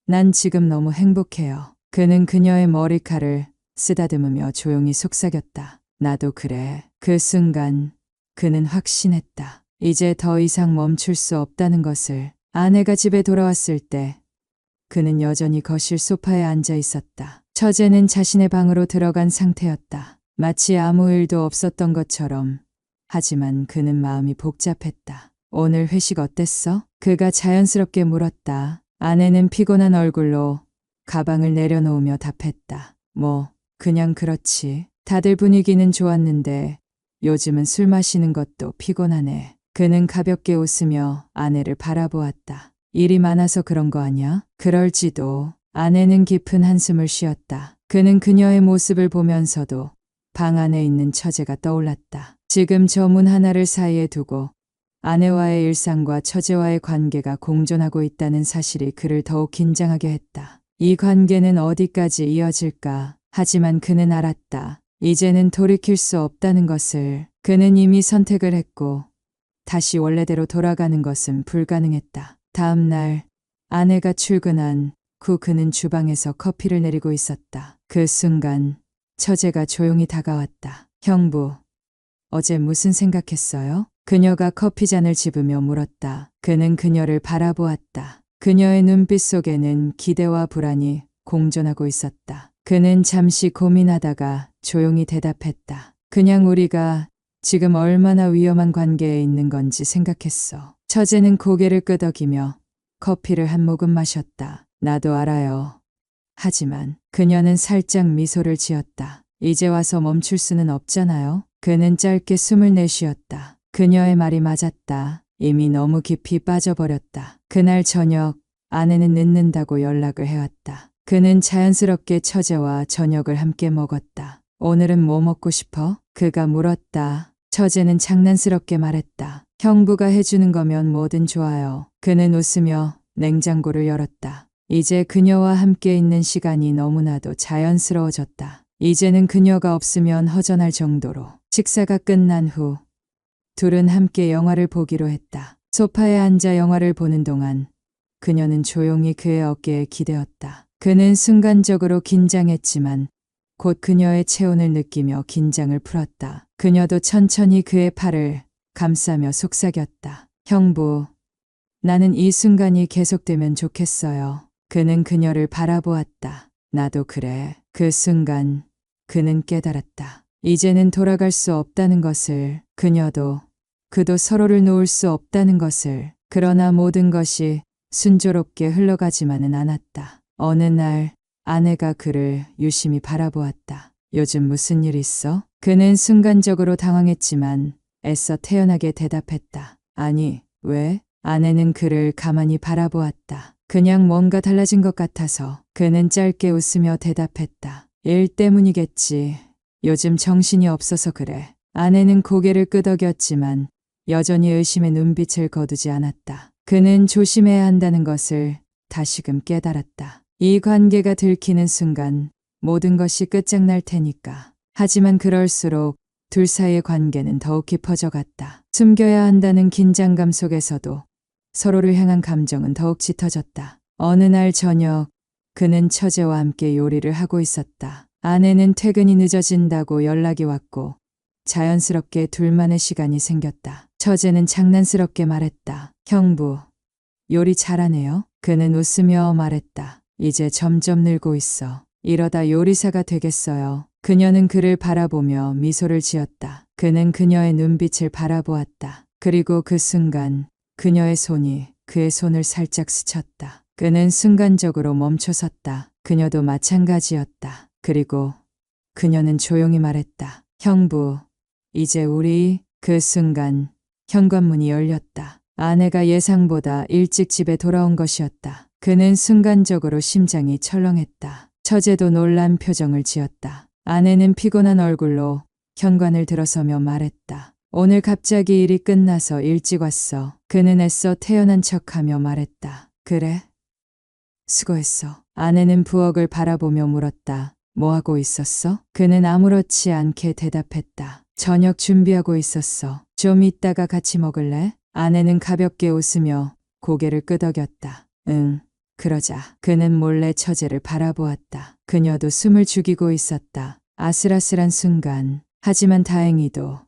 난 지금 너무 행복해요. 그는 그녀의 머리칼을 쓰다듬으며 조용히 속삭였다. 나도 그래. 그 순간 그는 확신했다. 이제 더 이상 멈출 수 없다는 것을. 아내가 집에 돌아왔을 때 그는 여전히 거실 소파에 앉아 있었다. 처제는 자신의 방으로 들어간 상태였다. 마치 아무 일도 없었던 것처럼. 하지만 그는 마음이 복잡했다. 오늘 회식 어땠어? 그가 자연스럽게 물었다. 아내는 피곤한 얼굴로 가방을 내려놓으며 답했다. 그냥 그렇지. 다들 분위기는 좋았는데 요즘은 술 마시는 것도 피곤하네. 그는 가볍게 웃으며 아내를 바라보았다. 일이 많아서 그런 거 아냐? 그럴지도. 아내는 깊은 한숨을 쉬었다. 그는 그녀의 모습을 보면서도 방 안에 있는 처제가 떠올랐다. 지금 저 문 하나를 사이에 두고 아내와의 일상과 처제와의 관계가 공존하고 있다는 사실이 그를 더욱 긴장하게 했다. 이 관계는 어디까지 이어질까? 하지만 그는 알았다. 이제는 돌이킬 수 없다는 것을. 그는 이미 선택을 했고 다시 원래대로 돌아가는 것은 불가능했다. 다음 날 아내가 출근한 후 그는 주방에서 커피를 내리고 있었다. 그 순간 처제가 조용히 다가왔다. 형부, 어제 무슨 생각했어요? 그녀가 커피잔을 집으며 물었다. 그는 그녀를 바라보았다. 그녀의 눈빛 속에는 기대와 불안이 공존하고 있었다. 그는 잠시 고민하다가 조용히 대답했다. 그냥 우리가 지금 얼마나 위험한 관계에 있는 건지 생각했어. 처제는 고개를 끄덕이며 커피를 한 모금 마셨다. 나도 알아요. 하지만 그녀는 살짝 미소를 지었다. 이제 와서 멈출 수는 없잖아요. 그는 짧게 숨을 내쉬었다. 그녀의 말이 맞았다. 이미 너무 깊이 빠져버렸다. 그날 저녁 아내는 늦는다고 연락을 해왔다. 그는 자연스럽게 처제와 저녁을 함께 먹었다. 오늘은 뭐 먹고 싶어? 그가 물었다. 처제는 장난스럽게 말했다. 형부가 해주는 거면 뭐든 좋아요. 그는 웃으며 냉장고를 열었다. 이제 그녀와 함께 있는 시간이 너무나도 자연스러워졌다. 이제는 그녀가 없으면 허전할 정도로. 식사가 끝난 후 둘은 함께 영화를 보기로 했다. 소파에 앉아 영화를 보는 동안 그녀는 조용히 그의 어깨에 기대었다. 그는 순간적으로 긴장했지만 곧 그녀의 체온을 느끼며 긴장을 풀었다. 그녀도 천천히 그의 팔을 감싸며 속삭였다. 형부, 나는 이 순간이 계속되면 좋겠어요. 그는 그녀를 바라보았다. 나도 그래. 그 순간 그는 깨달았다. 이제는 돌아갈 수 없다는 것을, 그도 서로를 놓을 수 없다는 것을. 그러나 모든 것이 순조롭게 흘러가지만은 않았다. 어느 날 아내가 그를 유심히 바라보았다. 요즘 무슨 일 있어? 그는 순간적으로 당황했지만 애써 태연하게 대답했다. 아니, 왜? 아내는 그를 가만히 바라보았다. 그냥 뭔가 달라진 것 같아서. 그는 짧게 웃으며 대답했다. 일 때문이겠지. 요즘 정신이 없어서 그래. 아내는 고개를 끄덕였지만 여전히 의심의 눈빛을 거두지 않았다. 그는 조심해야 한다는 것을 다시금 깨달았다. 이 관계가 들키는 순간 모든 것이 끝장날 테니까. 하지만 그럴수록 둘 사이의 관계는 더욱 깊어져 갔다. 숨겨야 한다는 긴장감 속에서도 서로를 향한 감정은 더욱 짙어졌다. 어느 날 저녁 그는 처제와 함께 요리를 하고 있었다. 아내는 퇴근이 늦어진다고 연락이 왔고 자연스럽게 둘만의 시간이 생겼다. 처제는 장난스럽게 말했다. 형부, 요리 잘하네요. 그는 웃으며 말했다. 이제 점점 늘고 있어. 이러다 요리사가 되겠어요. 그녀는 그를 바라보며 미소를 지었다. 그는 그녀의 눈빛을 바라보았다. 그리고 그 순간 그녀의 손이 그의 손을 살짝 스쳤다. 그는 순간적으로 멈춰섰다. 그녀도 마찬가지였다. 그리고 그녀는 조용히 말했다. 형부, 이제 우리. 그 순간 현관문이 열렸다. 아내가 예상보다 일찍 집에 돌아온 것이었다. 그는 순간적으로 심장이 철렁했다. 처제도 놀란 표정을 지었다. 아내는 피곤한 얼굴로 현관을 들어서며 말했다. 오늘 갑자기 일이 끝나서 일찍 왔어. 그는 애써 태연한 척하며 말했다. 그래? 수고했어. 아내는 부엌을 바라보며 물었다. 뭐 하고 있었어? 그는 아무렇지 않게 대답했다. 저녁 준비하고 있었어. 좀 이따가 같이 먹을래? 아내는 가볍게 웃으며 고개를 끄덕였다. 응, 그러자. 그는 몰래 처제를 바라보았다. 그녀도 숨을 죽이고 있었다. 아슬아슬한 순간. 하지만 다행히도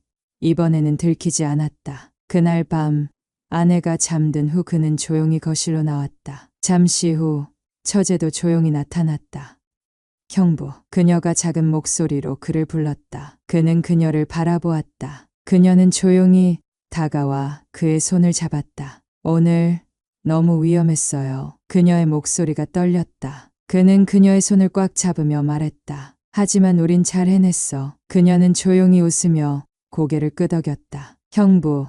이번에는 들키지 않았다. 그날 밤 아내가 잠든 후 그는 조용히 거실로 나왔다. 잠시 후 처제도 조용히 나타났다. 형부. 그녀가 작은 목소리로 그를 불렀다. 그는 그녀를 바라보았다. 그녀는 조용히 다가와 그의 손을 잡았다. 오늘 너무 위험했어요. 그녀의 목소리가 떨렸다. 그는 그녀의 손을 꽉 잡으며 말했다. 하지만 우린 잘 해냈어. 그녀는 조용히 웃으며 고개를 끄덕였다. 형부,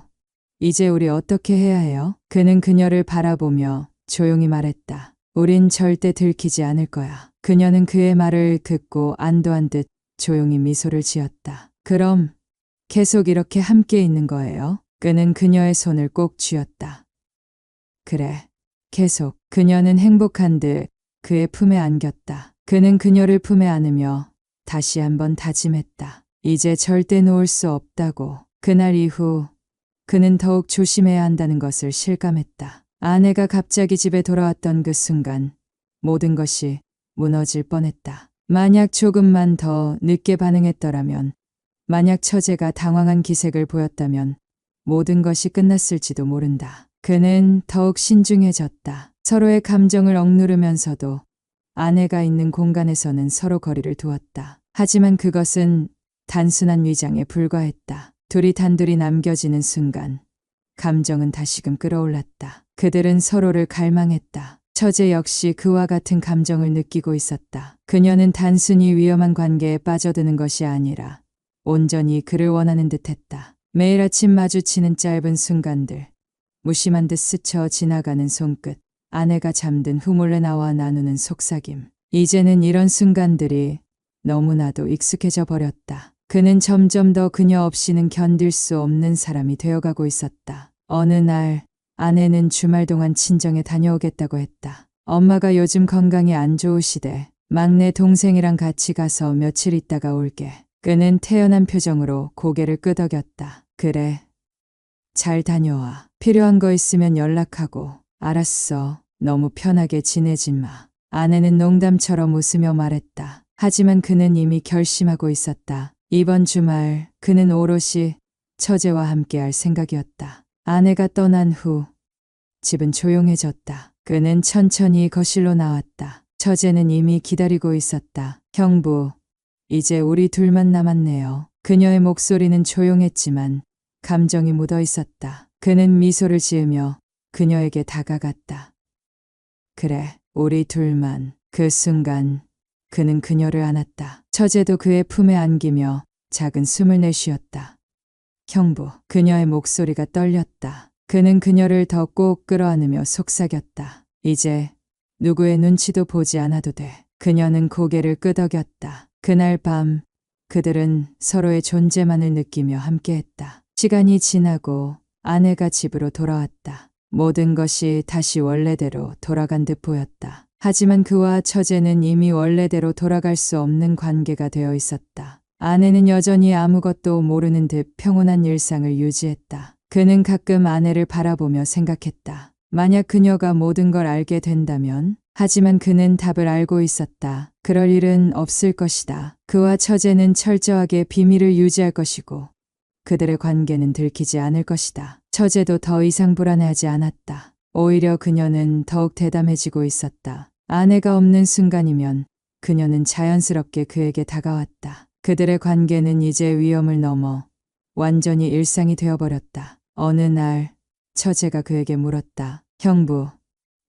이제 우리 어떻게 해야 해요? 그는 그녀를 바라보며 조용히 말했다. 우린 절대 들키지 않을 거야. 그녀는 그의 말을 듣고 안도한 듯 조용히 미소를 지었다. 그럼 계속 이렇게 함께 있는 거예요? 그는 그녀의 손을 꼭 쥐었다. 그래, 계속. 그녀는 행복한 듯 그의 품에 안겼다. 그는 그녀를 품에 안으며 다시 한번 다짐했다. 이제 절대 놓을 수 없다고. 그날 이후 그는 더욱 조심해야 한다는 것을 실감했다. 아내가 갑자기 집에 돌아왔던 그 순간 모든 것이 무너질 뻔했다. 만약 조금만 더 늦게 반응했더라면, 만약 처제가 당황한 기색을 보였다면 모든 것이 끝났을지도 모른다. 그는 더욱 신중해졌다. 서로의 감정을 억누르면서도 아내가 있는 공간에서는 서로 거리를 두었다. 하지만 그것은 단순한 위장에 불과했다. 둘이 단둘이 남겨지는 순간 감정은 다시금 끌어올랐다. 그들은 서로를 갈망했다. 처제 역시 그와 같은 감정을 느끼고 있었다. 그녀는 단순히 위험한 관계에 빠져드는 것이 아니라 온전히 그를 원하는 듯했다. 매일 아침 마주치는 짧은 순간들, 무심한 듯 스쳐 지나가는 손끝, 아내가 잠든 후 몰래 나와 나누는 속삭임. 이제는 이런 순간들이 너무나도 익숙해져 버렸다. 그는 점점 더 그녀 없이는 견딜 수 없는 사람이 되어가고 있었다. 어느 날 아내는 주말 동안 친정에 다녀오겠다고 했다. 엄마가 요즘 건강이 안 좋으시대. 막내 동생이랑 같이 가서 며칠 있다가 올게. 그는 태연한 표정으로 고개를 끄덕였다. 그래. 잘 다녀와. 필요한 거 있으면 연락하고. 알았어. 너무 편하게 지내지 마. 아내는 농담처럼 웃으며 말했다. 하지만 그는 이미 결심하고 있었다. 이번 주말 그는 오롯이 처제와 함께할 생각이었다. 아내가 떠난 후 집은 조용해졌다. 그는 천천히 거실로 나왔다. 처제는 이미 기다리고 있었다. 형부, 이제 우리 둘만 남았네요. 그녀의 목소리는 조용했지만 감정이 묻어 있었다. 그는 미소를 지으며 그녀에게 다가갔다. 그래, 우리 둘만. 그 순간 그는 그녀를 안았다. 처제도 그의 품에 안기며 작은 숨을 내쉬었다. 형부, 그녀의 목소리가 떨렸다. 그는 그녀를 더 꼭 끌어안으며 속삭였다. 이제 누구의 눈치도 보지 않아도 돼. 그녀는 고개를 끄덕였다. 그날 밤 그들은 서로의 존재만을 느끼며 함께했다. 시간이 지나고 아내가 집으로 돌아왔다. 모든 것이 다시 원래대로 돌아간 듯 보였다. 하지만 그와 처제는 이미 원래대로 돌아갈 수 없는 관계가 되어 있었다. 아내는 여전히 아무것도 모르는 듯 평온한 일상을 유지했다. 그는 가끔 아내를 바라보며 생각했다. 만약 그녀가 모든 걸 알게 된다면? 하지만 그는 답을 알고 있었다. 그럴 일은 없을 것이다. 그와 처제는 철저하게 비밀을 유지할 것이고 그들의 관계는 들키지 않을 것이다. 처제도 더 이상 불안해하지 않았다. 오히려 그녀는 더욱 대담해지고 있었다. 아내가 없는 순간이면 그녀는 자연스럽게 그에게 다가왔다. 그들의 관계는 이제 위험을 넘어 완전히 일상이 되어버렸다. 어느 날 처제가 그에게 물었다. 형부,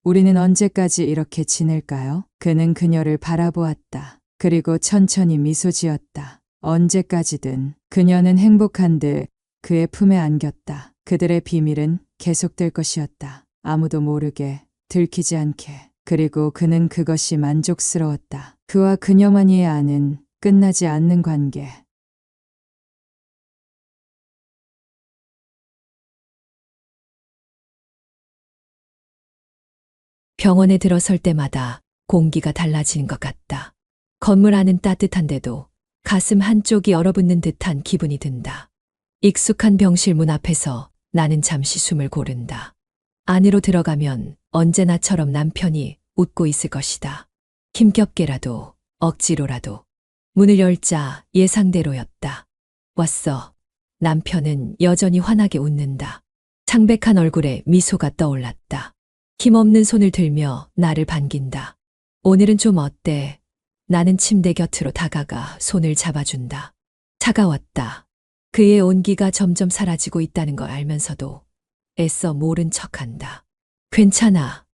우리는 언제까지 이렇게 지낼까요? 그는 그녀를 바라보았다. 그리고 천천히 미소 지었다. 언제까지든. 그녀는 행복한 듯 그의 품에 안겼다. 그들의 비밀은 계속될 것이었다. 아무도 모르게, 들키지 않게. 그리고 그는 그것이 만족스러웠다. 그와 그녀만이 아는 끝나지 않는 관계. 병원에 들어설 때마다 공기가 달라지는 것 같다. 건물 안은 따뜻한데도 가슴 한쪽이 얼어붙는 듯한 기분이 든다. 익숙한 병실 문 앞에서 나는 잠시 숨을 고른다. 안으로 들어가면 언제나처럼 남편이 웃고 있을 것이다. 힘겹게라도 억지로라도. 문을 열자 예상대로였다. 왔어. 남편은 여전히 환하게 웃는다. 창백한 얼굴에 미소가 떠올랐다. 힘없는 손을 들며 나를 반긴다. 오늘은 좀 어때? 나는 침대 곁으로 다가가 손을 잡아준다. 차가웠다. 그의 온기가 점점 사라지고 있다는 걸 알면서도 애써 모른 척한다. 괜찮아.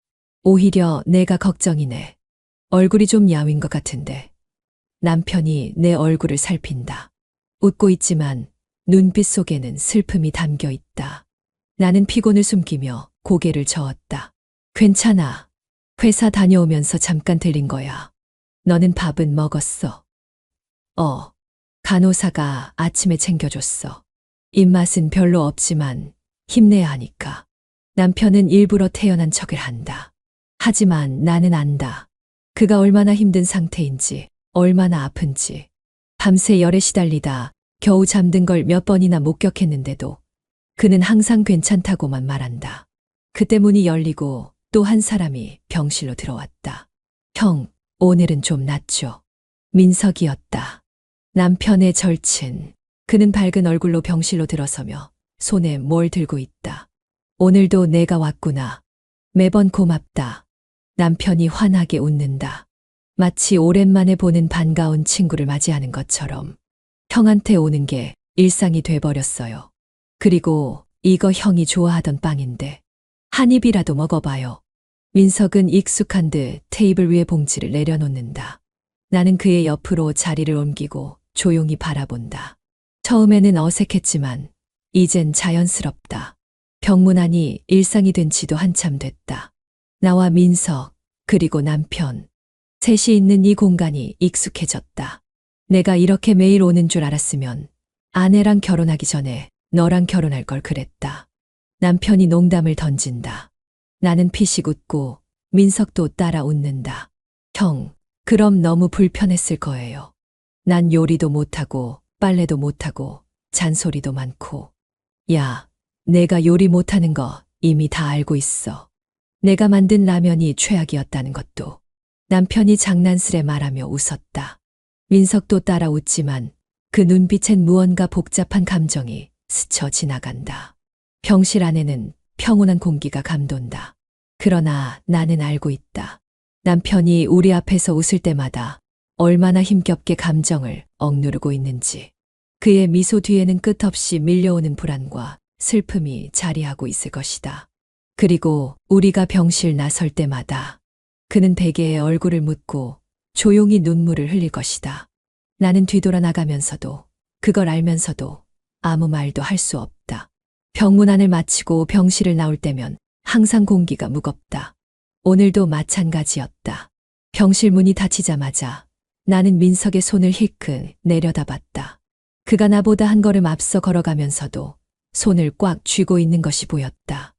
오히려 내가 걱정이네. 얼굴이 좀 야윈 것 같은데. 남편이 내 얼굴을 살핀다. 웃고 있지만 눈빛 속에는 슬픔이 담겨 있다. 나는 피곤을 숨기며 고개를 저었다. 괜찮아. 회사 다녀오면서 잠깐 들린 거야. 너는 밥은 먹었어. 간호사가 아침에 챙겨줬어. 입맛은 별로 없지만 힘내야 하니까. 남편은 일부러 태연한 척을 한다. 하지만 나는 안다. 그가 얼마나 힘든 상태인지, 얼마나 아픈지. 밤새 열에 시달리다 겨우 잠든 걸 몇 번이나 목격했는데도 그는 항상 괜찮다고만 말한다. 그때 문이 열리고 또 한 사람이 병실로 들어왔다. 형, 오늘은 좀 낫죠. 민석이었다. 남편의 절친. 그는 밝은 얼굴로 병실로 들어서며 손에 뭘 들고 있다. 오늘도 내가 왔구나. 매번 고맙다. 남편이 환하게 웃는다. 마치 오랜만에 보는 반가운 친구를 맞이하는 것처럼 형한테 오는 게 일상이 돼버렸어요. 그리고 이거 형이 좋아하던 빵인데 한 입이라도 먹어봐요. 민석은 익숙한 듯 테이블 위에 봉지를 내려놓는다. 나는 그의 옆으로 자리를 옮기고 조용히 바라본다. 처음에는 어색했지만 이젠 자연스럽다. 병문안이 일상이 된 지도 한참 됐다. 나와 민석, 그리고 남편. 셋이 있는 이 공간이 익숙해졌다. 내가 이렇게 매일 오는 줄 알았으면 아내랑 결혼하기 전에 너랑 결혼할 걸 그랬다. 남편이 농담을 던진다. 나는 피식 웃고 민석도 따라 웃는다. 형, 그럼 너무 불편했을 거예요. 난 요리도 못하고 빨래도 못하고 잔소리도 많고. 야, 내가 요리 못하는 거 이미 다 알고 있어. 내가 만든 라면이 최악이었다는 것도. 남편이 장난스레 말하며 웃었다. 민석도 따라 웃지만 그 눈빛엔 무언가 복잡한 감정이 스쳐 지나간다. 병실 안에는 평온한 공기가 감돈다. 그러나 나는 알고 있다. 남편이 우리 앞에서 웃을 때마다 얼마나 힘겹게 감정을 억누르고 있는지. 그의 미소 뒤에는 끝없이 밀려오는 불안과 슬픔이 자리하고 있을 것이다. 그리고 우리가 병실 나설 때마다 그는 베개에 얼굴을 묻고 조용히 눈물을 흘릴 것이다. 나는 뒤돌아 나가면서도 그걸 알면서도 아무 말도 할 수 없다. 병문안을 마치고 병실을 나올 때면 항상 공기가 무겁다. 오늘도 마찬가지였다. 병실 문이 닫히자마자 나는 민석의 손을 힐끗 내려다봤다. 그가 나보다 한 걸음 앞서 걸어가면서도 손을 꽉 쥐고 있는 것이 보였다.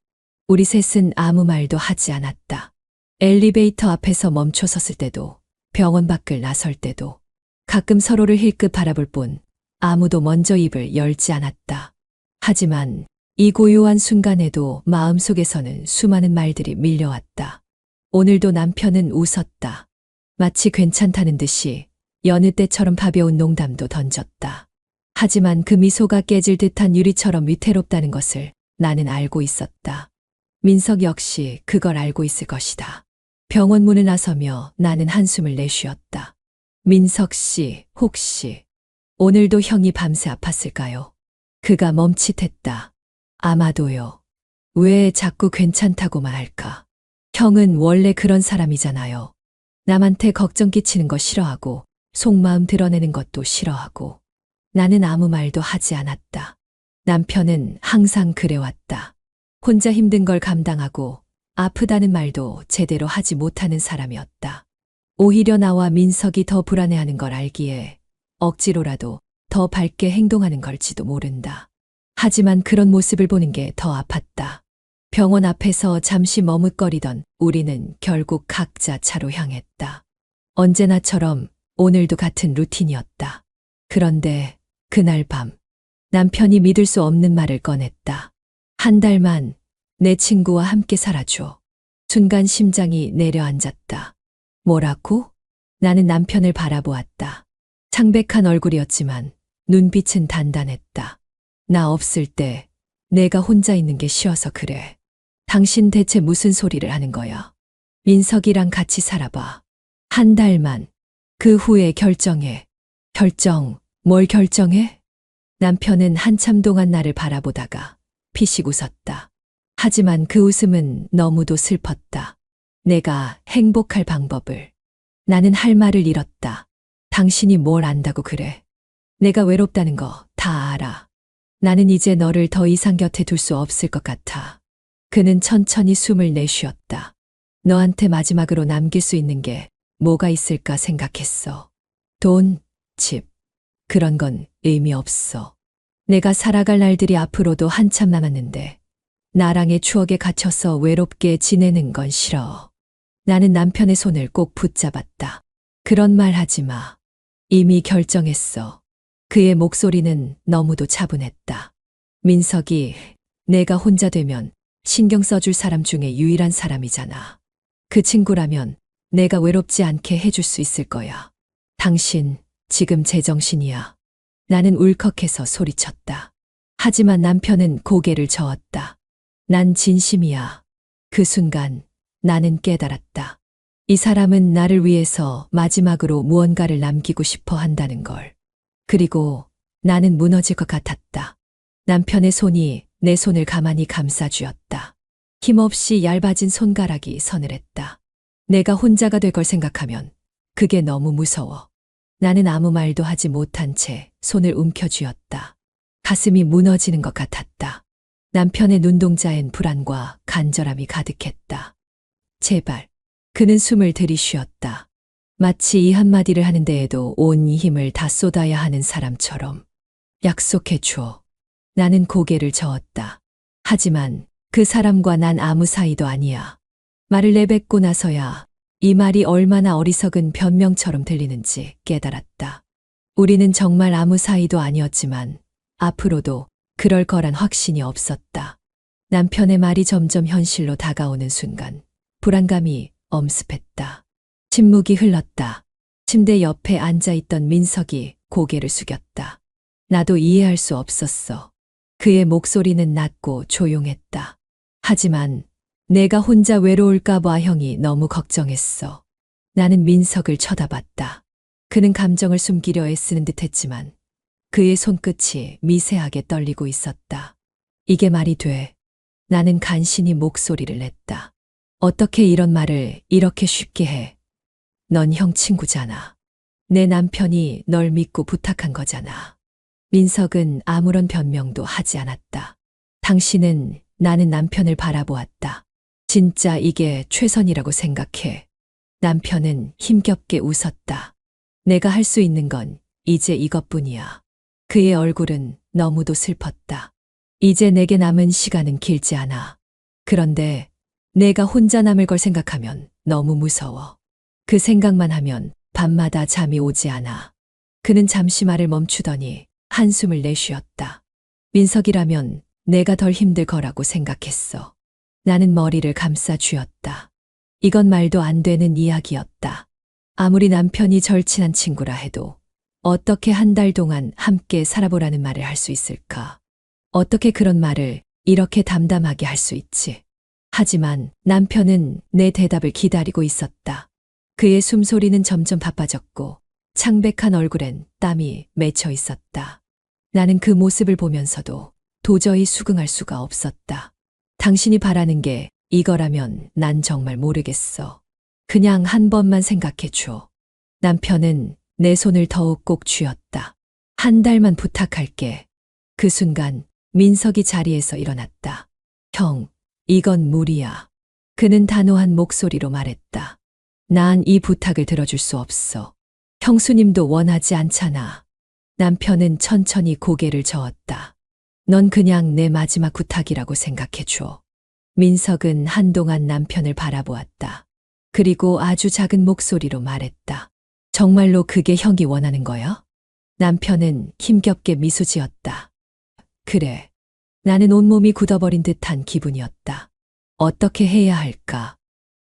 우리 셋은 아무 말도 하지 않았다. 엘리베이터 앞에서 멈춰 섰을 때도, 병원 밖을 나설 때도, 가끔 서로를 힐끗 바라볼 뿐 아무도 먼저 입을 열지 않았다. 하지만 이 고요한 순간에도 마음속에서는 수많은 말들이 밀려왔다. 오늘도 남편은 웃었다. 마치 괜찮다는 듯이 여느 때처럼 가벼운 농담도 던졌다. 하지만 그 미소가 깨질 듯한 유리처럼 위태롭다는 것을 나는 알고 있었다. 민석 역시 그걸 알고 있을 것이다. 병원 문을 나서며 나는 한숨을 내쉬었다. 민석 씨, 혹시 오늘도 형이 밤새 아팠을까요? 그가 멈칫했다. 아마도요. 왜 자꾸 괜찮다고만 할까? 형은 원래 그런 사람이잖아요. 남한테 걱정 끼치는 거 싫어하고 속마음 드러내는 것도 싫어하고. 나는 아무 말도 하지 않았다. 남편은 항상 그래왔다. 혼자 힘든 걸 감당하고 아프다는 말도 제대로 하지 못하는 사람이었다. 오히려 나와 민석이 더 불안해하는 걸 알기에 억지로라도 더 밝게 행동하는 걸지도 모른다. 하지만 그런 모습을 보는 게 더 아팠다. 병원 앞에서 잠시 머뭇거리던 우리는 결국 각자 차로 향했다. 언제나처럼 오늘도 같은 루틴이었다. 그런데 그날 밤 남편이 믿을 수 없는 말을 꺼냈다. 한 달만 내 친구와 함께 살아줘. 순간 심장이 내려앉았다. 뭐라고? 나는 남편을 바라보았다. 창백한 얼굴이었지만 눈빛은 단단했다. 나 없을 때 내가 혼자 있는 게 쉬워서 그래. 당신 대체 무슨 소리를 하는 거야? 민석이랑 같이 살아봐. 한 달만. 그 후에 결정해. 결정, 뭘 결정해? 남편은 한참 동안 나를 바라보다가 피식 웃었다. 하지만 그 웃음은 너무도 슬펐다. 내가 행복할 방법을. 나는 할 말을 잃었다. 당신이 뭘 안다고 그래. 내가 외롭다는 거 다 알아. 나는 이제 너를 더 이상 곁에 둘 수 없을 것 같아. 그는 천천히 숨을 내쉬었다. 너한테 마지막으로 남길 수 있는 게 뭐가 있을까 생각했어. 돈, 집. 그런 건 의미 없어. 내가 살아갈 날들이 앞으로도 한참 남았는데 나랑의 추억에 갇혀서 외롭게 지내는 건 싫어. 나는 남편의 손을 꼭 붙잡았다. 그런 말 하지 마. 이미 결정했어. 그의 목소리는 너무도 차분했다. 민석이 내가 혼자 되면 신경 써줄 사람 중에 유일한 사람이잖아. 그 친구라면 내가 외롭지 않게 해줄 수 있을 거야. 당신 지금 제정신이야. 나는 울컥해서 소리쳤다. 하지만 남편은 고개를 저었다. 난 진심이야. 그 순간 나는 깨달았다. 이 사람은 나를 위해서 마지막으로 무언가를 남기고 싶어 한다는 걸. 그리고 나는 무너질 것 같았다. 남편의 손이 내 손을 가만히 감싸주었다. 힘없이 얇아진 손가락이 서늘했다. 내가 혼자가 될 걸 생각하면 그게 너무 무서워. 나는 아무 말도 하지 못한 채 손을 움켜쥐었다. 가슴이 무너지는 것 같았다. 남편의 눈동자엔 불안과 간절함이 가득했다. 제발. 그는 숨을 들이쉬었다. 마치 이 한마디를 하는 데에도 온 힘을 다 쏟아야 하는 사람처럼. 약속해 줘. 나는 고개를 저었다. 하지만 그 사람과 난 아무 사이도 아니야. 말을 내뱉고 나서야 이 말이 얼마나 어리석은 변명처럼 들리는지 깨달았다. 우리는 정말 아무 사이도 아니었지만 앞으로도 그럴 거란 확신이 없었다. 남편의 말이 점점 현실로 다가오는 순간 불안감이 엄습했다. 침묵이 흘렀다. 침대 옆에 앉아있던 민석이 고개를 숙였다. 나도 이해할 수 없었어. 그의 목소리는 낮고 조용했다. 하지만 내가 혼자 외로울까봐 형이 너무 걱정했어. 나는 민석을 쳐다봤다. 그는 감정을 숨기려 애쓰는 듯했지만 그의 손끝이 미세하게 떨리고 있었다. 이게 말이 돼. 나는 간신히 목소리를 냈다. 어떻게 이런 말을 이렇게 쉽게 해? 넌 형 친구잖아. 내 남편이 널 믿고 부탁한 거잖아. 민석은 아무런 변명도 하지 않았다. 당신은 나는 남편을 바라보았다. 진짜 이게 최선이라고 생각해. 남편은 힘겹게 웃었다. 내가 할 수 있는 건 이제 이것뿐이야. 그의 얼굴은 너무도 슬펐다. 이제 내게 남은 시간은 길지 않아. 그런데 내가 혼자 남을 걸 생각하면 너무 무서워. 그 생각만 하면 밤마다 잠이 오지 않아. 그는 잠시 말을 멈추더니 한숨을 내쉬었다. 민석이라면 내가 덜 힘들 거라고 생각했어. 나는 머리를 감싸 쥐었다. 이건 말도 안 되는 이야기였다. 아무리 남편이 절친한 친구라 해도 어떻게 한 달 동안 함께 살아보라는 말을 할 수 있을까? 어떻게 그런 말을 이렇게 담담하게 할 수 있지? 하지만 남편은 내 대답을 기다리고 있었다. 그의 숨소리는 점점 바빠졌고 창백한 얼굴엔 땀이 맺혀 있었다. 나는 그 모습을 보면서도 도저히 수긍할 수가 없었다. 당신이 바라는 게 이거라면 난 정말 모르겠어. 그냥 한 번만 생각해 줘. 남편은 내 손을 더욱 꼭 쥐었다. 한 달만 부탁할게. 그 순간 민석이 자리에서 일어났다. 형, 이건 무리야. 그는 단호한 목소리로 말했다. 난 이 부탁을 들어줄 수 없어. 형수님도 원하지 않잖아. 남편은 천천히 고개를 저었다. 넌 그냥 내 마지막 부탁이라고 생각해줘. 민석은 한동안 남편을 바라보았다. 그리고 아주 작은 목소리로 말했다. 정말로 그게 형이 원하는 거야? 남편은 힘겹게 미소 지었다. 그래. 나는 온몸이 굳어버린 듯한 기분이었다. 어떻게 해야 할까?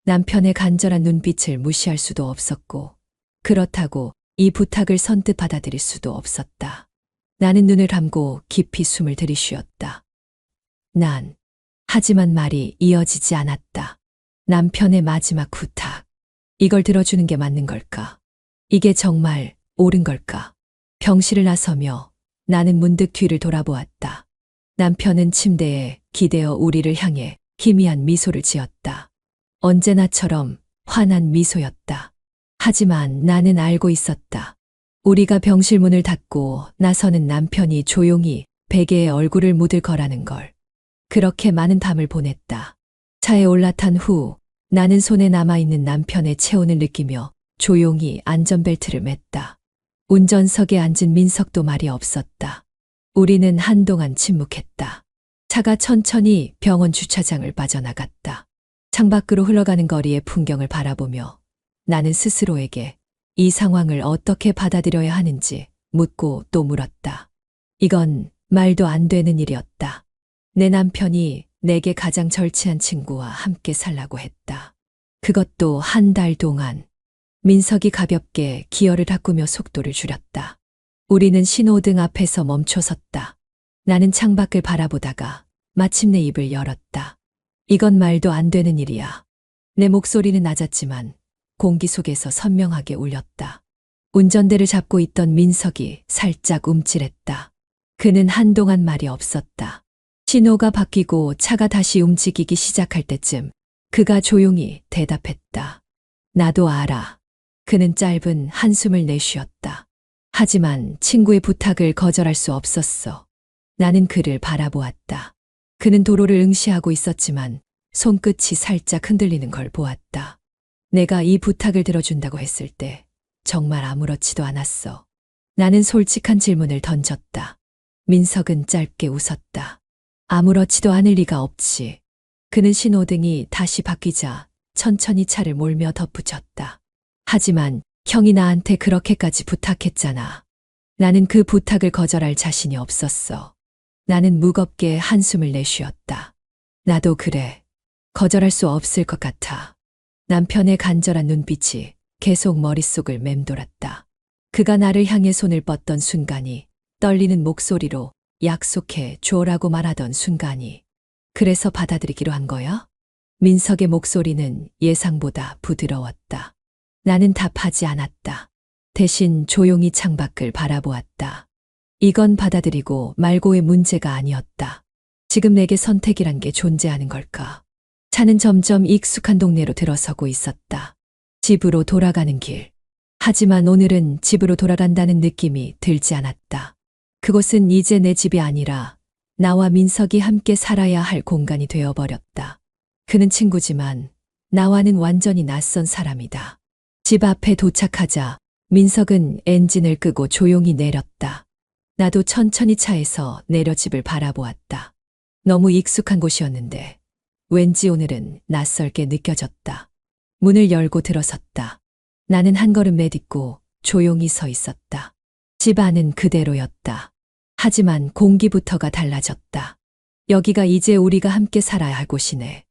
남편의 간절한 눈빛을 무시할 수도 없었고, 그렇다고 이 부탁을 선뜻 받아들일 수도 없었다. 나는 눈을 감고 깊이 숨을 들이쉬었다. 하지만 말이 이어지지 않았다. 남편의 마지막 부탁. 이걸 들어주는 게 맞는 걸까? 이게 정말 옳은 걸까? 병실을 나서며 나는 문득 뒤를 돌아보았다. 남편은 침대에 기대어 우리를 향해 희미한 미소를 지었다. 언제나처럼 환한 미소였다. 하지만 나는 알고 있었다. 우리가 병실 문을 닫고 나서는 남편이 조용히 베개에 얼굴을 묻을 거라는 걸. 그렇게 많은 밤을 보냈다. 차에 올라탄 후 나는 손에 남아있는 남편의 체온을 느끼며 조용히 안전벨트를 맸다. 운전석에 앉은 민석도 말이 없었다. 우리는 한동안 침묵했다. 차가 천천히 병원 주차장을 빠져나갔다. 창밖으로 흘러가는 거리의 풍경을 바라보며 나는 스스로에게 이 상황을 어떻게 받아들여야 하는지 묻고 또 물었다. 이건 말도 안 되는 일이었다. 내 남편이 내게 가장 절친한 친구와 함께 살라고 했다. 그것도 한 달 동안. 민석이 가볍게 기어를 닦으며 속도를 줄였다. 우리는 신호등 앞에서 멈춰섰다. 나는 창밖을 바라보다가 마침내 입을 열었다. 이건 말도 안 되는 일이야. 내 목소리는 낮았지만 공기 속에서 선명하게 울렸다. 운전대를 잡고 있던 민석이 살짝 움찔했다. 그는 한동안 말이 없었다. 신호가 바뀌고 차가 다시 움직이기 시작할 때쯤 그가 조용히 대답했다. 나도 알아. 그는 짧은 한숨을 내쉬었다. 하지만 친구의 부탁을 거절할 수 없었어. 나는 그를 바라보았다. 그는 도로를 응시하고 있었지만 손끝이 살짝 흔들리는 걸 보았다. 내가 이 부탁을 들어준다고 했을 때 정말 아무렇지도 않았어. 나는 솔직한 질문을 던졌다. 민석은 짧게 웃었다. 아무렇지도 않을 리가 없지. 그는 신호등이 다시 바뀌자 천천히 차를 몰며 덧붙였다. 하지만 형이 나한테 그렇게까지 부탁했잖아. 나는 그 부탁을 거절할 자신이 없었어. 나는 무겁게 한숨을 내쉬었다. 나도 그래. 거절할 수 없을 것 같아. 남편의 간절한 눈빛이 계속 머릿속을 맴돌았다. 그가 나를 향해 손을 뻗던 순간이, 떨리는 목소리로 약속해 줘라고 말하던 순간이. 그래서 받아들이기로 한 거야? 민석의 목소리는 예상보다 부드러웠다. 나는 답하지 않았다. 대신 조용히 창밖을 바라보았다. 이건 받아들이고 말고의 문제가 아니었다. 지금 내게 선택이란 게 존재하는 걸까? 차는 점점 익숙한 동네로 들어서고 있었다. 집으로 돌아가는 길. 하지만 오늘은 집으로 돌아간다는 느낌이 들지 않았다. 그곳은 이제 내 집이 아니라 나와 민석이 함께 살아야 할 공간이 되어버렸다. 그는 친구지만 나와는 완전히 낯선 사람이다. 집 앞에 도착하자 민석은 엔진을 끄고 조용히 내렸다. 나도 천천히 차에서 내려 집을 바라보았다. 너무 익숙한 곳이었는데 왠지 오늘은 낯설게 느껴졌다. 문을 열고 들어섰다. 나는 한 걸음 내딛고 조용히 서 있었다. 집 안은 그대로였다. 하지만 공기부터가 달라졌다. 여기가 이제 우리가 함께 살아야 할 곳이네.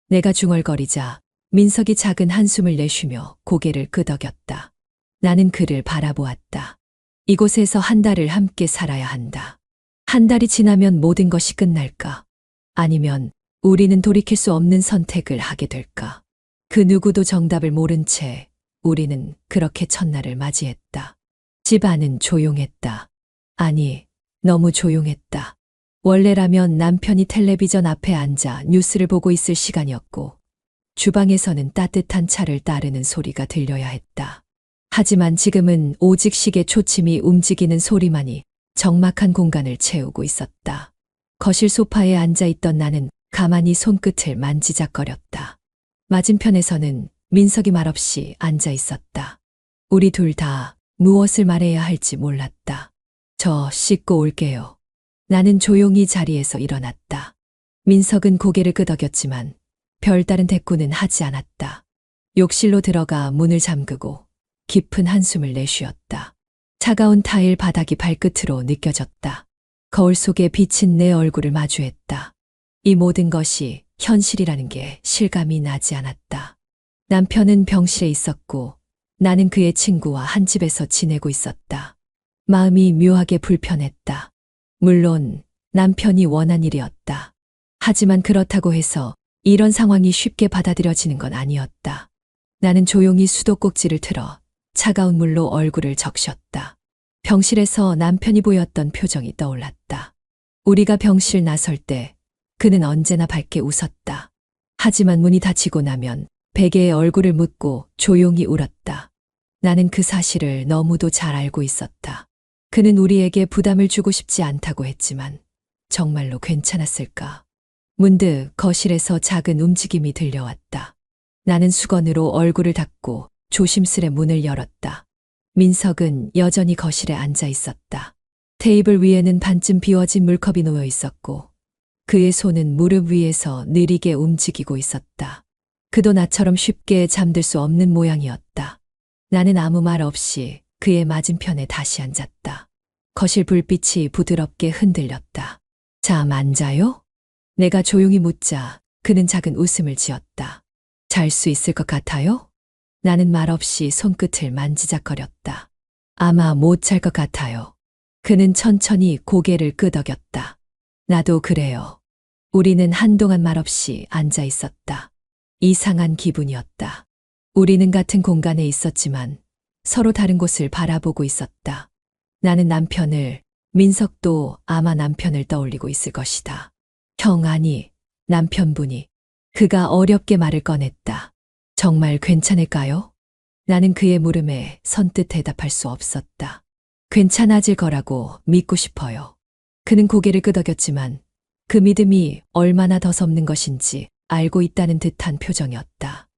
내가 중얼거리자 민석이 작은 한숨을 내쉬며 고개를 끄덕였다. 나는 그를 바라보았다. 이곳에서 한 달을 함께 살아야 한다. 한 달이 지나면 모든 것이 끝날까? 아니면 우리는 돌이킬 수 없는 선택을 하게 될까? 그 누구도 정답을 모른 채 우리는 그렇게 첫날을 맞이했다. 집 안은 조용했다. 아니, 너무 조용했다. 원래라면 남편이 텔레비전 앞에 앉아 뉴스를 보고 있을 시간이었고, 주방에서는 따뜻한 차를 따르는 소리가 들려야 했다. 하지만 지금은 오직 시계 초침이 움직이는 소리만이 적막한 공간을 채우고 있었다. 거실 소파에 앉아 있던 나는 가만히 손끝을 만지작거렸다. 맞은편에서는 민석이 말없이 앉아 있었다. 우리 둘 다 무엇을 말해야 할지 몰랐다. 저 씻고 올게요. 나는 조용히 자리에서 일어났다. 민석은 고개를 끄덕였지만 별다른 대꾸는 하지 않았다. 욕실로 들어가 문을 잠그고 깊은 한숨을 내쉬었다. 차가운 타일 바닥이 발끝으로 느껴졌다. 거울 속에 비친 내 얼굴을 마주했다. 이 모든 것이 현실이라는 게 실감이 나지 않았다. 남편은 병실에 있었고 나는 그의 친구와 한 집에서 지내고 있었다. 마음이 묘하게 불편했다. 물론 남편이 원한 일이었다. 하지만 그렇다고 해서 이런 상황이 쉽게 받아들여지는 건 아니었다. 나는 조용히 수도꼭지를 틀어 차가운 물로 얼굴을 적셨다. 병실에서 남편이 보였던 표정이 떠올랐다. 우리가 병실 나설 때 그는 언제나 밝게 웃었다. 하지만 문이 닫히고 나면 베개에 얼굴을 묻고 조용히 울었다. 나는 그 사실을 너무도 잘 알고 있었다. 그는 우리에게 부담을 주고 싶지 않다고 했지만 정말로 괜찮았을까? 문득 거실에서 작은 움직임이 들려왔다. 나는 수건으로 얼굴을 닦고 조심스레 문을 열었다. 민석은 여전히 거실에 앉아 있었다. 테이블 위에는 반쯤 비워진 물컵이 놓여 있었고 그의 손은 무릎 위에서 느리게 움직이고 있었다. 그도 나처럼 쉽게 잠들 수 없는 모양이었다. 나는 아무 말 없이 그의 맞은편에 다시 앉았다. 거실 불빛이 부드럽게 흔들렸다. 잠 안 자요? 내가 조용히 묻자 그는 작은 웃음을 지었다. 잘 수 있을 것 같아요? 나는 말없이 손끝을 만지작거렸다. 아마 못 잘 것 같아요. 그는 천천히 고개를 끄덕였다. 나도 그래요. 우리는 한동안 말없이 앉아 있었다. 이상한 기분이었다. 우리는 같은 공간에 있었지만 서로 다른 곳을 바라보고 있었다. 나는 남편을, 민석도 아마 남편을 떠올리고 있을 것이다. 형 아니, 남편분이. 그가 어렵게 말을 꺼냈다. 정말 괜찮을까요? 나는 그의 물음에 선뜻 대답할 수 없었다. 괜찮아질 거라고 믿고 싶어요. 그는 고개를 끄덕였지만 그 믿음이 얼마나 더섭는 것인지 알고 있다는 듯한 표정이었다.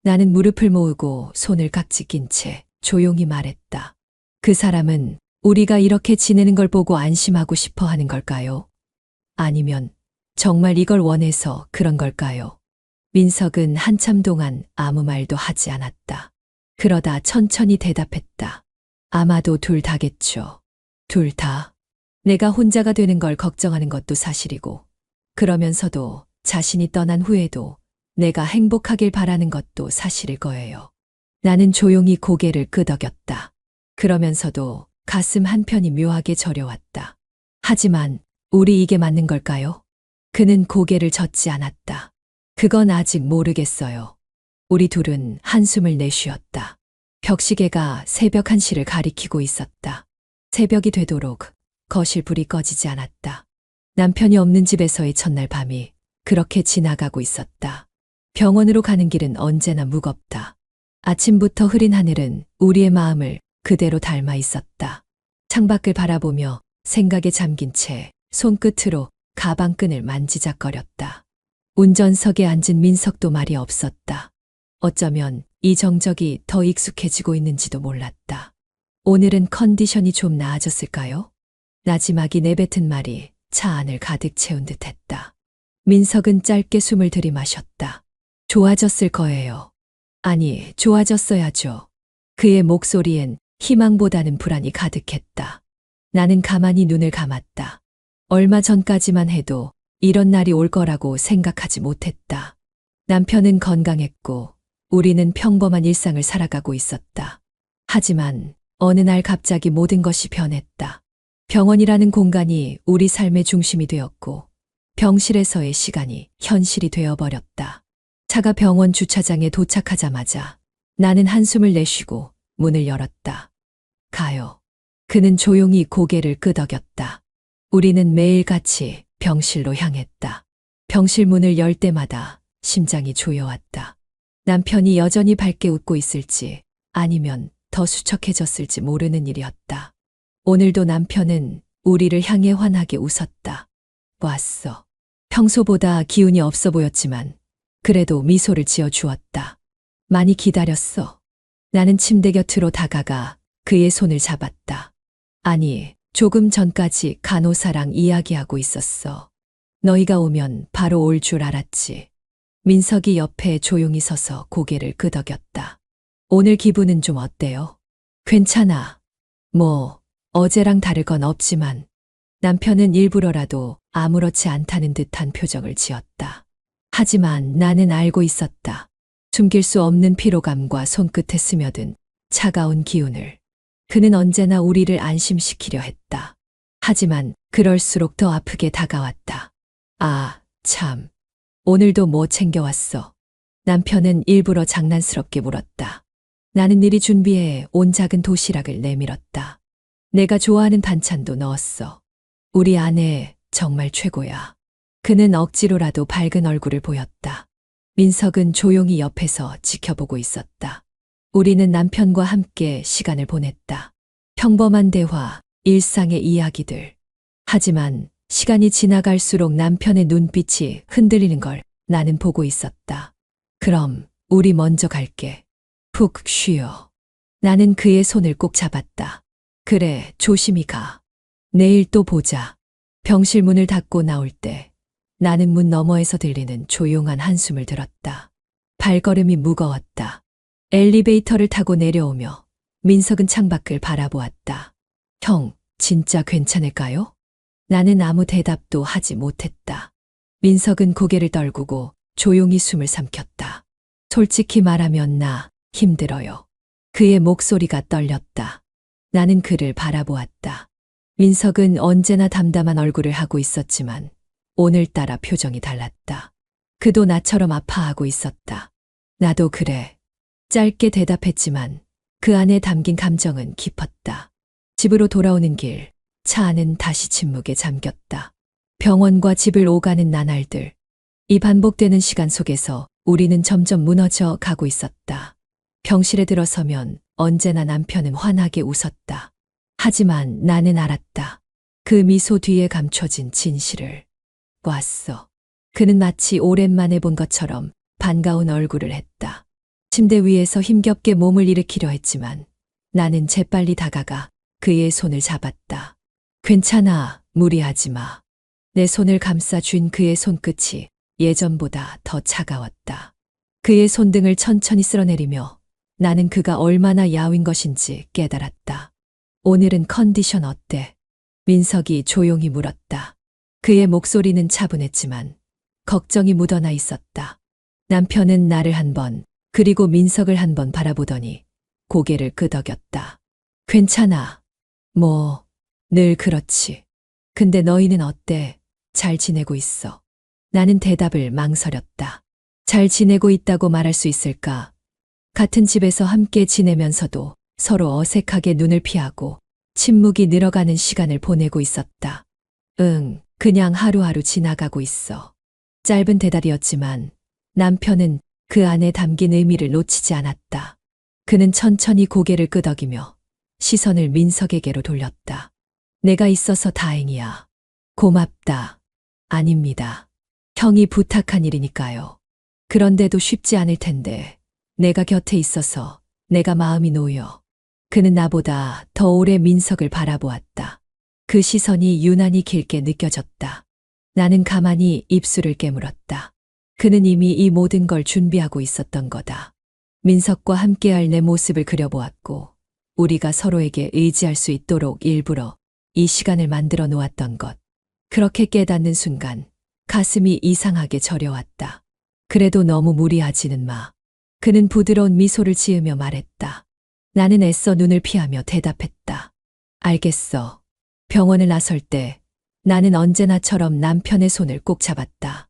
나는 무릎을 모으고 손을 깍지 낀 채 조용히 말했다. 그 사람은 우리가 이렇게 지내는 걸 보고 안심하고 싶어 하는 걸까요? 아니면 정말 이걸 원해서 그런 걸까요? 민석은 한참 동안 아무 말도 하지 않았다. 그러다 천천히 대답했다. 아마도 둘 다겠죠. 둘 다. 내가 혼자가 되는 걸 걱정하는 것도 사실이고, 그러면서도 자신이 떠난 후에도 내가 행복하길 바라는 것도 사실일 거예요. 나는 조용히 고개를 끄덕였다. 그러면서도 가슴 한편이 묘하게 저려왔다. 하지만 우리 이게 맞는 걸까요? 그는 고개를 젓지 않았다. 그건 아직 모르겠어요. 우리 둘은 한숨을 내쉬었다. 벽시계가 새벽 1시를 가리키고 있었다. 새벽이 되도록 거실 불이 꺼지지 않았다. 남편이 없는 집에서의 첫날 밤이 그렇게 지나가고 있었다. 병원으로 가는 길은 언제나 무겁다. 아침부터 흐린 하늘은 우리의 마음을 그대로 닮아 있었다. 창밖을 바라보며 생각에 잠긴 채 손끝으로 가방끈을 만지작거렸다. 운전석에 앉은 민석도 말이 없었다. 어쩌면 이 정적이 더 익숙해지고 있는지도 몰랐다. 오늘은 컨디션이 좀 나아졌을까요? 나지막이 내뱉은 말이 차 안을 가득 채운 듯했다. 민석은 짧게 숨을 들이마셨다. 좋아졌을 거예요. 아니, 좋아졌어야죠. 그의 목소리엔 희망보다는 불안이 가득했다. 나는 가만히 눈을 감았다. 얼마 전까지만 해도 이런 날이 올 거라고 생각하지 못했다. 남편은 건강했고 우리는 평범한 일상을 살아가고 있었다. 하지만 어느 날 갑자기 모든 것이 변했다. 병원이라는 공간이 우리 삶의 중심이 되었고 병실에서의 시간이 현실이 되어버렸다. 차가 병원 주차장에 도착하자마자 나는 한숨을 내쉬고 문을 열었다. 가요. 그는 조용히 고개를 끄덕였다. 우리는 매일같이 병실로 향했다. 병실 문을 열 때마다 심장이 조여왔다. 남편이 여전히 밝게 웃고 있을지 아니면 더 수척해졌을지 모르는 일이었다. 오늘도 남편은 우리를 향해 환하게 웃었다. 왔어. 평소보다 기운이 없어 보였지만 그래도 미소를 지어 주었다. 많이 기다렸어. 나는 침대 곁으로 다가가 그의 손을 잡았다. 아니, 조금 전까지 간호사랑 이야기하고 있었어. 너희가 오면 바로 올 줄 알았지. 민석이 옆에 조용히 서서 고개를 끄덕였다. 오늘 기분은 좀 어때요? 괜찮아. 뭐, 어제랑 다를 건 없지만 남편은 일부러라도 아무렇지 않다는 듯한 표정을 지었다. 하지만 나는 알고 있었다. 숨길 수 없는 피로감과 손끝에 스며든 차가운 기운을. 그는 언제나 우리를 안심시키려 했다. 하지만 그럴수록 더 아프게 다가왔다. 아, 참. 오늘도 뭐 챙겨왔어? 남편은 일부러 장난스럽게 물었다. 나는 미리 준비해 온 작은 도시락을 내밀었다. 내가 좋아하는 반찬도 넣었어. 우리 아내 정말 최고야. 그는 억지로라도 밝은 얼굴을 보였다. 민석은 조용히 옆에서 지켜보고 있었다. 우리는 남편과 함께 시간을 보냈다. 평범한 대화, 일상의 이야기들. 하지만 시간이 지나갈수록 남편의 눈빛이 흔들리는 걸 나는 보고 있었다. 그럼 우리 먼저 갈게. 푹 쉬어. 나는 그의 손을 꼭 잡았다. 그래, 조심히 가. 내일 또 보자. 병실 문을 닫고 나올 때 나는 문 너머에서 들리는 조용한 한숨을 들었다. 발걸음이 무거웠다. 엘리베이터를 타고 내려오며 민석은 창밖을 바라보았다. 형, 진짜 괜찮을까요? 나는 아무 대답도 하지 못했다. 민석은 고개를 떨구고 조용히 숨을 삼켰다. 솔직히 말하면 나 힘들어요. 그의 목소리가 떨렸다. 나는 그를 바라보았다. 민석은 언제나 담담한 얼굴을 하고 있었지만 오늘따라 표정이 달랐다. 그도 나처럼 아파하고 있었다. 나도 그래. 짧게 대답했지만 그 안에 담긴 감정은 깊었다. 집으로 돌아오는 길, 차 안은 다시 침묵에 잠겼다. 병원과 집을 오가는 나날들. 이 반복되는 시간 속에서 우리는 점점 무너져 가고 있었다. 병실에 들어서면 언제나 남편은 환하게 웃었다. 하지만 나는 알았다. 그 미소 뒤에 감춰진 진실을. 왔어. 그는 마치 오랜만에 본 것처럼 반가운 얼굴을 했다. 침대 위에서 힘겹게 몸을 일으키려 했지만 나는 재빨리 다가가 그의 손을 잡았다. 괜찮아, 무리하지 마. 내 손을 감싸 쥔 그의 손끝이 예전보다 더 차가웠다. 그의 손등을 천천히 쓸어내리며 나는 그가 얼마나 야윈 것인지 깨달았다. 오늘은 컨디션 어때? 민석이 조용히 물었다. 그의 목소리는 차분했지만 걱정이 묻어나 있었다. 남편은 나를 한 번, 그리고 민석을 한 번 바라보더니 고개를 끄덕였다. 괜찮아. 뭐, 늘 그렇지. 근데 너희는 어때? 잘 지내고 있어. 나는 대답을 망설였다. 잘 지내고 있다고 말할 수 있을까? 같은 집에서 함께 지내면서도 서로 어색하게 눈을 피하고 침묵이 늘어가는 시간을 보내고 있었다. 응, 그냥 하루하루 지나가고 있어. 짧은 대답이었지만 남편은 그 안에 담긴 의미를 놓치지 않았다. 그는 천천히 고개를 끄덕이며 시선을 민석에게로 돌렸다. 내가 있어서 다행이야. 고맙다. 아닙니다. 형이 부탁한 일이니까요. 그런데도 쉽지 않을 텐데 내가 곁에 있어서 내가 마음이 놓여. 그는 나보다 더 오래 민석을 바라보았다. 그 시선이 유난히 길게 느껴졌다. 나는 가만히 입술을 깨물었다. 그는 이미 이 모든 걸 준비하고 있었던 거다. 민석과 함께할 내 모습을 그려보았고 우리가 서로에게 의지할 수 있도록 일부러 이 시간을 만들어 놓았던 것. 그렇게 깨닫는 순간 가슴이 이상하게 저려왔다. 그래도 너무 무리하지는 마. 그는 부드러운 미소를 지으며 말했다. 나는 애써 눈을 피하며 대답했다. 알겠어. 병원을 나설 때 나는 언제나처럼 남편의 손을 꼭 잡았다.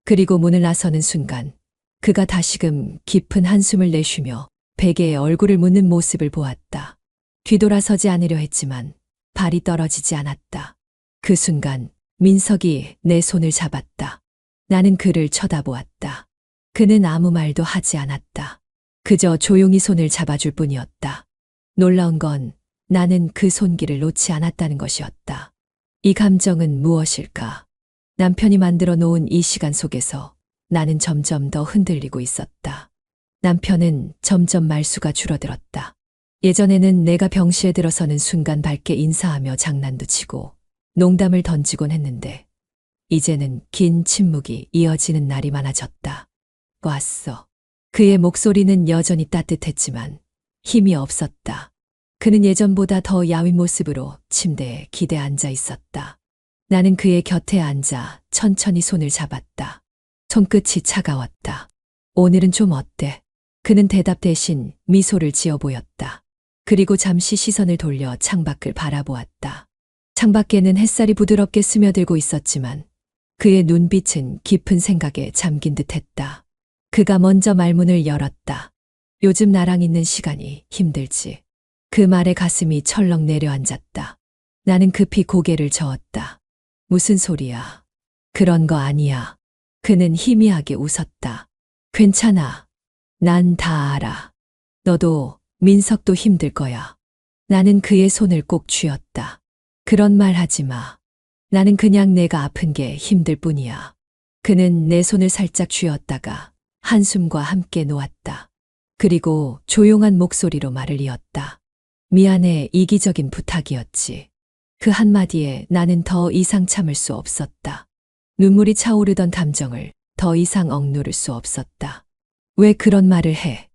그리고 문을 나서는 순간 그가 다시금 깊은 한숨을 내쉬며 베개에 얼굴을 묻는 모습을 보았다. 뒤돌아서지 않으려 했지만 발이 떨어지지 않았다. 그 순간 민석이 내 손을 잡았다. 나는 그를 쳐다보았다. 그는 아무 말도 하지 않았다. 그저 조용히 손을 잡아줄 뿐이었다. 놀라운 건 나는 그 손길을 놓지 않았다는 것이었다. 이 감정은 무엇일까? 남편이 만들어 놓은 이 시간 속에서 나는 점점 더 흔들리고 있었다. 남편은 점점 말수가 줄어들었다. 예전에는 내가 병실에 들어서는 순간 밝게 인사하며 장난도 치고 농담을 던지곤 했는데 이제는 긴 침묵이 이어지는 날이 많아졌다. 왔어. 그의 목소리는 여전히 따뜻했지만 힘이 없었다. 그는 예전보다 더 야윈 모습으로 침대에 기대 앉아 있었다. 나는 그의 곁에 앉아 천천히 손을 잡았다. 손끝이 차가웠다. 오늘은 좀 어때? 그는 대답 대신 미소를 지어 보였다. 그리고 잠시 시선을 돌려 창밖을 바라보았다. 창밖에는 햇살이 부드럽게 스며들고 있었지만 그의 눈빛은 깊은 생각에 잠긴 듯했다. 그가 먼저 말문을 열었다. 요즘 나랑 있는 시간이 힘들지. 그 말에 가슴이 철렁 내려앉았다. 나는 급히 고개를 저었다. 무슨 소리야? 그런 거 아니야. 그는 희미하게 웃었다. 괜찮아. 난 다 알아. 너도 민석도 힘들 거야. 나는 그의 손을 꼭 쥐었다. 그런 말 하지 마. 나는 그냥 내가 아픈 게 힘들 뿐이야. 그는 내 손을 살짝 쥐었다가 한숨과 함께 놓았다. 그리고 조용한 목소리로 말을 이었다. 미안해, 이기적인 부탁이었지. 그 한마디에 나는 더 이상 참을 수 없었다. 눈물이 차오르던 감정을 더 이상 억누를 수 없었다. 왜 그런 말을 해?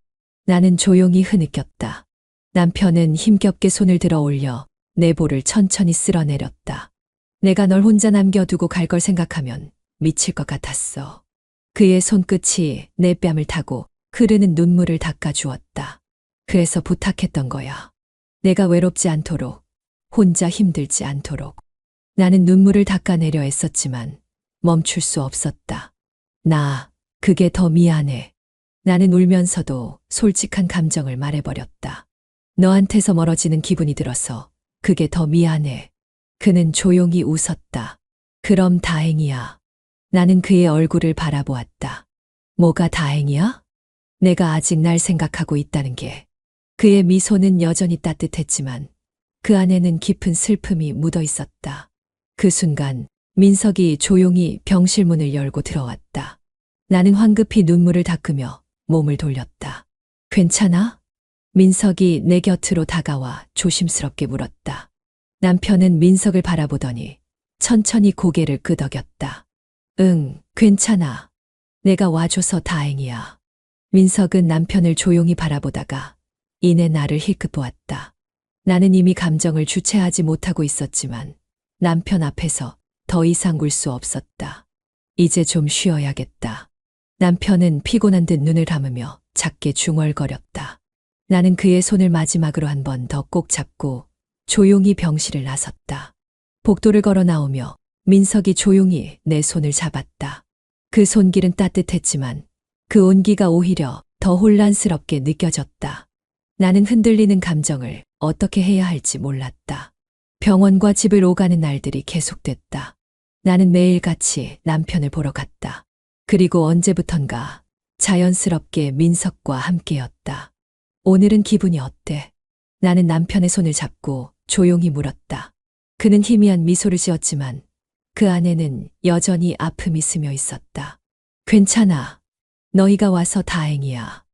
나는 조용히 흐느꼈다. 남편은 힘겹게 손을 들어 올려 내 볼을 천천히 쓸어내렸다. 내가 널 혼자 남겨두고 갈 걸 생각하면 미칠 것 같았어. 그의 손끝이 내 뺨을 타고 흐르는 눈물을 닦아주었다. 그래서 부탁했던 거야. 내가 외롭지 않도록, 혼자 힘들지 않도록. 나는 눈물을 닦아내려 애썼지만 멈출 수 없었다. 그게 더 미안해. 나는 울면서도 솔직한 감정을 말해버렸다. 너한테서 멀어지는 기분이 들어서 그게 더 미안해. 그는 조용히 웃었다. 그럼 다행이야. 나는 그의 얼굴을 바라보았다. 뭐가 다행이야? 내가 아직 날 생각하고 있다는 게. 그의 미소는 여전히 따뜻했지만 그 안에는 깊은 슬픔이 묻어 있었다. 그 순간 민석이 조용히 병실 문을 열고 들어왔다. 나는 황급히 눈물을 닦으며 몸을 돌렸다. 괜찮아? 민석이 내 곁으로 다가와 조심스럽게 물었다. 남편은 민석을 바라보더니 천천히 고개를 끄덕였다. 응, 괜찮아. 내가 와줘서 다행이야. 민석은 남편을 조용히 바라보다가 이내 나를 힐끗 보았다. 나는 이미 감정을 주체하지 못하고 있었지만 남편 앞에서 더 이상 울 수 없었다. 이제 좀 쉬어야겠다. 남편은 피곤한 듯 눈을 감으며 작게 중얼거렸다. 나는 그의 손을 마지막으로 한 번 더 꼭 잡고 조용히 병실을 나섰다. 복도를 걸어 나오며 민석이 조용히 내 손을 잡았다. 그 손길은 따뜻했지만 그 온기가 오히려 더 혼란스럽게 느껴졌다. 나는 흔들리는 감정을 어떻게 해야 할지 몰랐다. 병원과 집을 오가는 날들이 계속됐다. 나는 매일같이 남편을 보러 갔다. 그리고 언제부턴가 자연스럽게 민석과 함께였다. 오늘은 기분이 어때? 나는 남편의 손을 잡고 조용히 물었다. 그는 희미한 미소를 지었지만 그 안에는 여전히 아픔이 스며 있었다. 괜찮아. 너희가 와서 다행이야.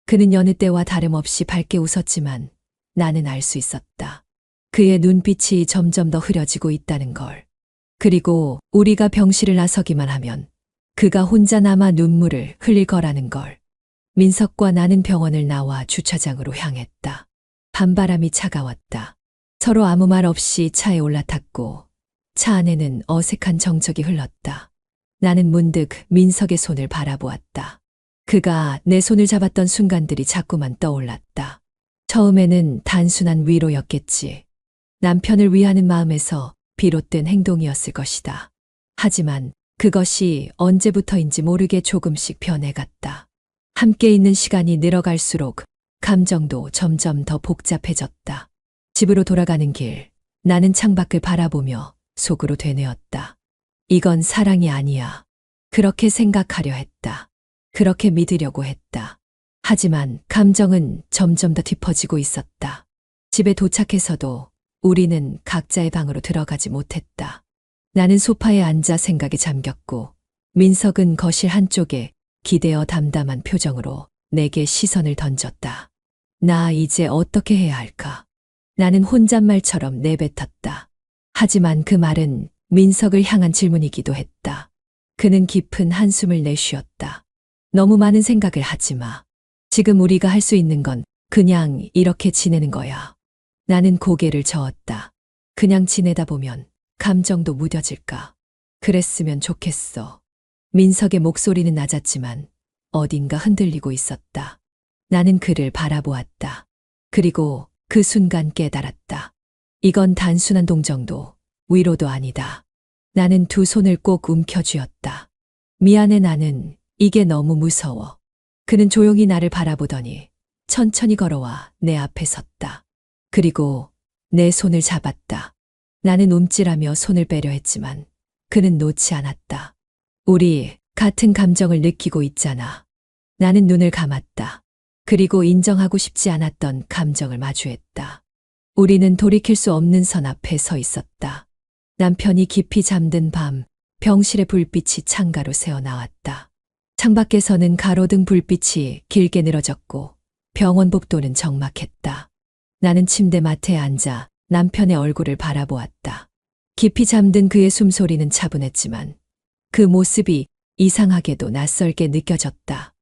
그는 여느 때와 다름없이 밝게 웃었지만 나는 알 수 있었다. 그의 눈빛이 점점 더 흐려지고 있다는 걸. 그리고 우리가 병실을 나서기만 하면 그가 혼자 남아 눈물을 흘릴 거라는 걸. 민석과 나는 병원을 나와 주차장으로 향했다. 밤바람이 차가웠다. 서로 아무 말 없이 차에 올라탔고 차 안에는 어색한 정적이 흘렀다. 나는 문득 민석의 손을 바라보았다. 그가 내 손을 잡았던 순간들이 자꾸만 떠올랐다. 처음에는 단순한 위로였겠지. 남편을 위하는 마음에서 비롯된 행동이었을 것이다. 하지만 그것이 언제부터인지 모르게 조금씩 변해갔다. 함께 있는 시간이 늘어갈수록 감정도 점점 더 복잡해졌다. 집으로 돌아가는 길, 나는 창밖을 바라보며 속으로 되뇌었다. 이건 사랑이 아니야. 그렇게 생각하려 했다. 그렇게 믿으려고 했다. 하지만 감정은 점점 더 깊어지고 있었다. 집에 도착해서도 우리는 각자의 방으로 들어가지 못했다. 나는 소파에 앉아 생각에 잠겼고 민석은 거실 한쪽에 기대어 담담한 표정으로 내게 시선을 던졌다. 나 이제 어떻게 해야 할까? 나는 혼잣말처럼 내뱉었다. 하지만 그 말은 민석을 향한 질문이기도 했다. 그는 깊은 한숨을 내쉬었다. 너무 많은 생각을 하지 마. 지금 우리가 할 수 있는 건 그냥 이렇게 지내는 거야. 나는 고개를 저었다. 그냥 지내다 보면 감정도 무뎌질까? 그랬으면 좋겠어. 민석의 목소리는 낮았지만 어딘가 흔들리고 있었다. 나는 그를 바라보았다. 그리고 그 순간 깨달았다. 이건 단순한 동정도 위로도 아니다. 나는 두 손을 꼭 움켜쥐었다. 미안해 나는 이게 너무 무서워. 그는 조용히 나를 바라보더니 천천히 걸어와 내 앞에 섰다. 그리고 내 손을 잡았다. 나는 움찔하며 손을 빼려 했지만 그는 놓지 않았다. 우리 같은 감정을 느끼고 있잖아. 나는 눈을 감았다. 그리고 인정하고 싶지 않았던 감정을 마주했다. 우리는 돌이킬 수 없는 선 앞에 서 있었다. 남편이 깊이 잠든 밤, 병실의 불빛이 창가로 새어나왔다. 창밖에서는 가로등 불빛이 길게 늘어졌고 병원 복도는 적막했다. 나는 침대 맡에 앉아 남편의 얼굴을 바라보았다. 깊이 잠든 그의 숨소리는 차분했지만 그 모습이 이상하게도 낯설게 느껴졌다.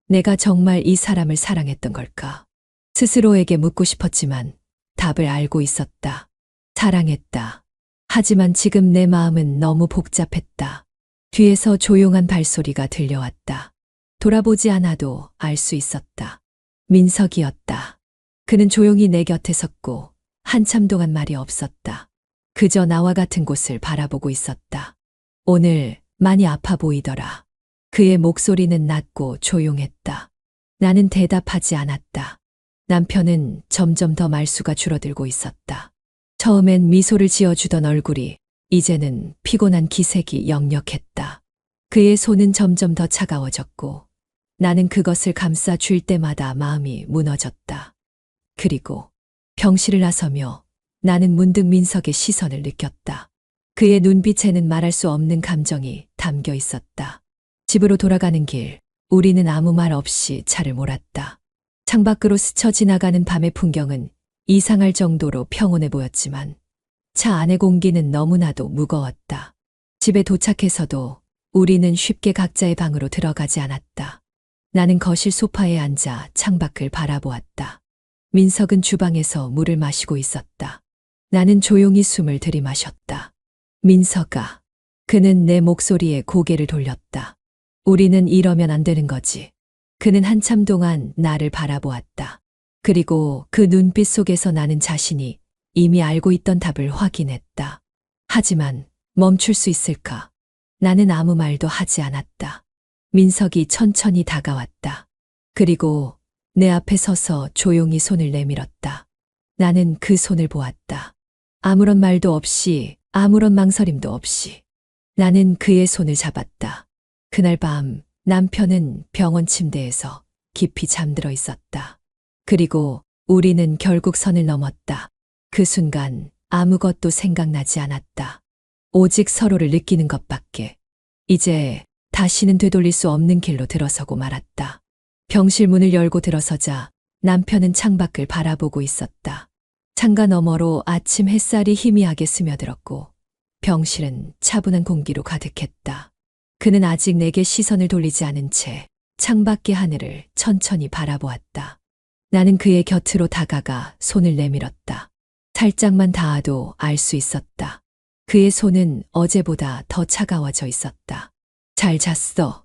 내가 정말 이 사람을 사랑했던 걸까? 스스로에게 묻고 싶었지만 답을 알고 있었다. 사랑했다. 하지만 지금 내 마음은 너무 복잡했다. 뒤에서 조용한 발소리가 들려왔다. 돌아보지 않아도 알 수 있었다. 민석이었다. 그는 조용히 내 곁에 섰고 한참 동안 말이 없었다. 그저 나와 같은 곳을 바라보고 있었다. 오늘 많이 아파 보이더라. 그의 목소리는 낮고 조용했다. 나는 대답하지 않았다. 남편은 점점 더 말수가 줄어들고 있었다. 처음엔 미소를 지어주던 얼굴이 이제는 피곤한 기색이 역력했다. 그의 손은 점점 더 차가워졌고 나는 그것을 감싸 줄 때마다 마음이 무너졌다. 그리고 병실을 나서며 나는 문득 민석의 시선을 느꼈다. 그의 눈빛에는 말할 수 없는 감정이 담겨 있었다. 집으로 돌아가는 길, 우리는 아무 말 없이 차를 몰았다. 창밖으로 스쳐 지나가는 밤의 풍경은 이상할 정도로 평온해 보였지만 차 안의 공기는 너무나도 무거웠다. 집에 도착해서도 우리는 쉽게 각자의 방으로 들어가지 않았다. 나는 거실 소파에 앉아 창밖을 바라보았다. 민석은 주방에서 물을 마시고 있었다. 나는 조용히 숨을 들이마셨다. 민석아. 그는 내 목소리에 고개를 돌렸다. 우리는 이러면 안 되는 거지. 그는 한참 동안 나를 바라보았다. 그리고 그 눈빛 속에서 나는 자신이 이미 알고 있던 답을 확인했다. 하지만 멈출 수 있을까? 나는 아무 말도 하지 않았다. 민석이 천천히 다가왔다. 그리고 내 앞에 서서 조용히 손을 내밀었다. 나는 그 손을 보았다. 아무런 말도 없이, 아무런 망설임도 없이. 나는 그의 손을 잡았다. 그날 밤 남편은 병원 침대에서 깊이 잠들어 있었다. 그리고 우리는 결국 선을 넘었다. 그 순간 아무것도 생각나지 않았다. 오직 서로를 느끼는 것밖에. 이제 다시는 되돌릴 수 없는 길로 들어서고 말았다. 병실 문을 열고 들어서자 남편은 창밖을 바라보고 있었다. 창가 너머로 아침 햇살이 희미하게 스며들었고 병실은 차분한 공기로 가득했다. 그는 아직 내게 시선을 돌리지 않은 채 창밖의 하늘을 천천히 바라보았다. 나는 그의 곁으로 다가가 손을 내밀었다. 살짝만 닿아도 알 수 있었다. 그의 손은 어제보다 더 차가워져 있었다. 잘 잤어.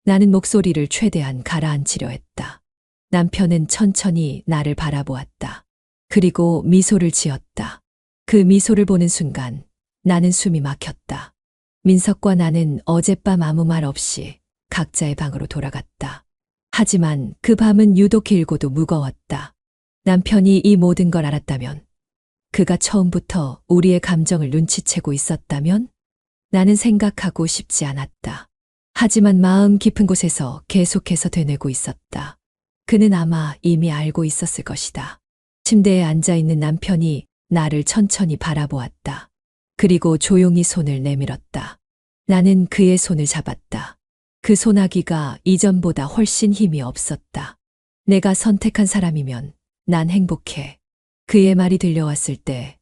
나는 목소리를 최대한 가라앉히려 했다. 남편은 천천히 나를 바라보았다. 그리고 미소를 지었다. 그 미소를 보는 순간 나는 숨이 막혔다. 민석과 나는 어젯밤 아무 말 없이 각자의 방으로 돌아갔다. 하지만 그 밤은 유독 길고도 무거웠다. 남편이 이 모든 걸 알았다면, 그가 처음부터 우리의 감정을 눈치채고 있었다면, 나는 생각하고 싶지 않았다. 하지만 마음 깊은 곳에서 계속해서 되뇌고 있었다. 그는 아마 이미 알고 있었을 것이다. 침대에 앉아있는 남편이 나를 천천히 바라보았다. 그리고 조용히 손을 내밀었다. 나는 그의 손을 잡았다. 그 소나기가 이전보다 훨씬 힘이 없었다. 내가 선택한 사람이면 난 행복해. 그의 말이 들려왔을 때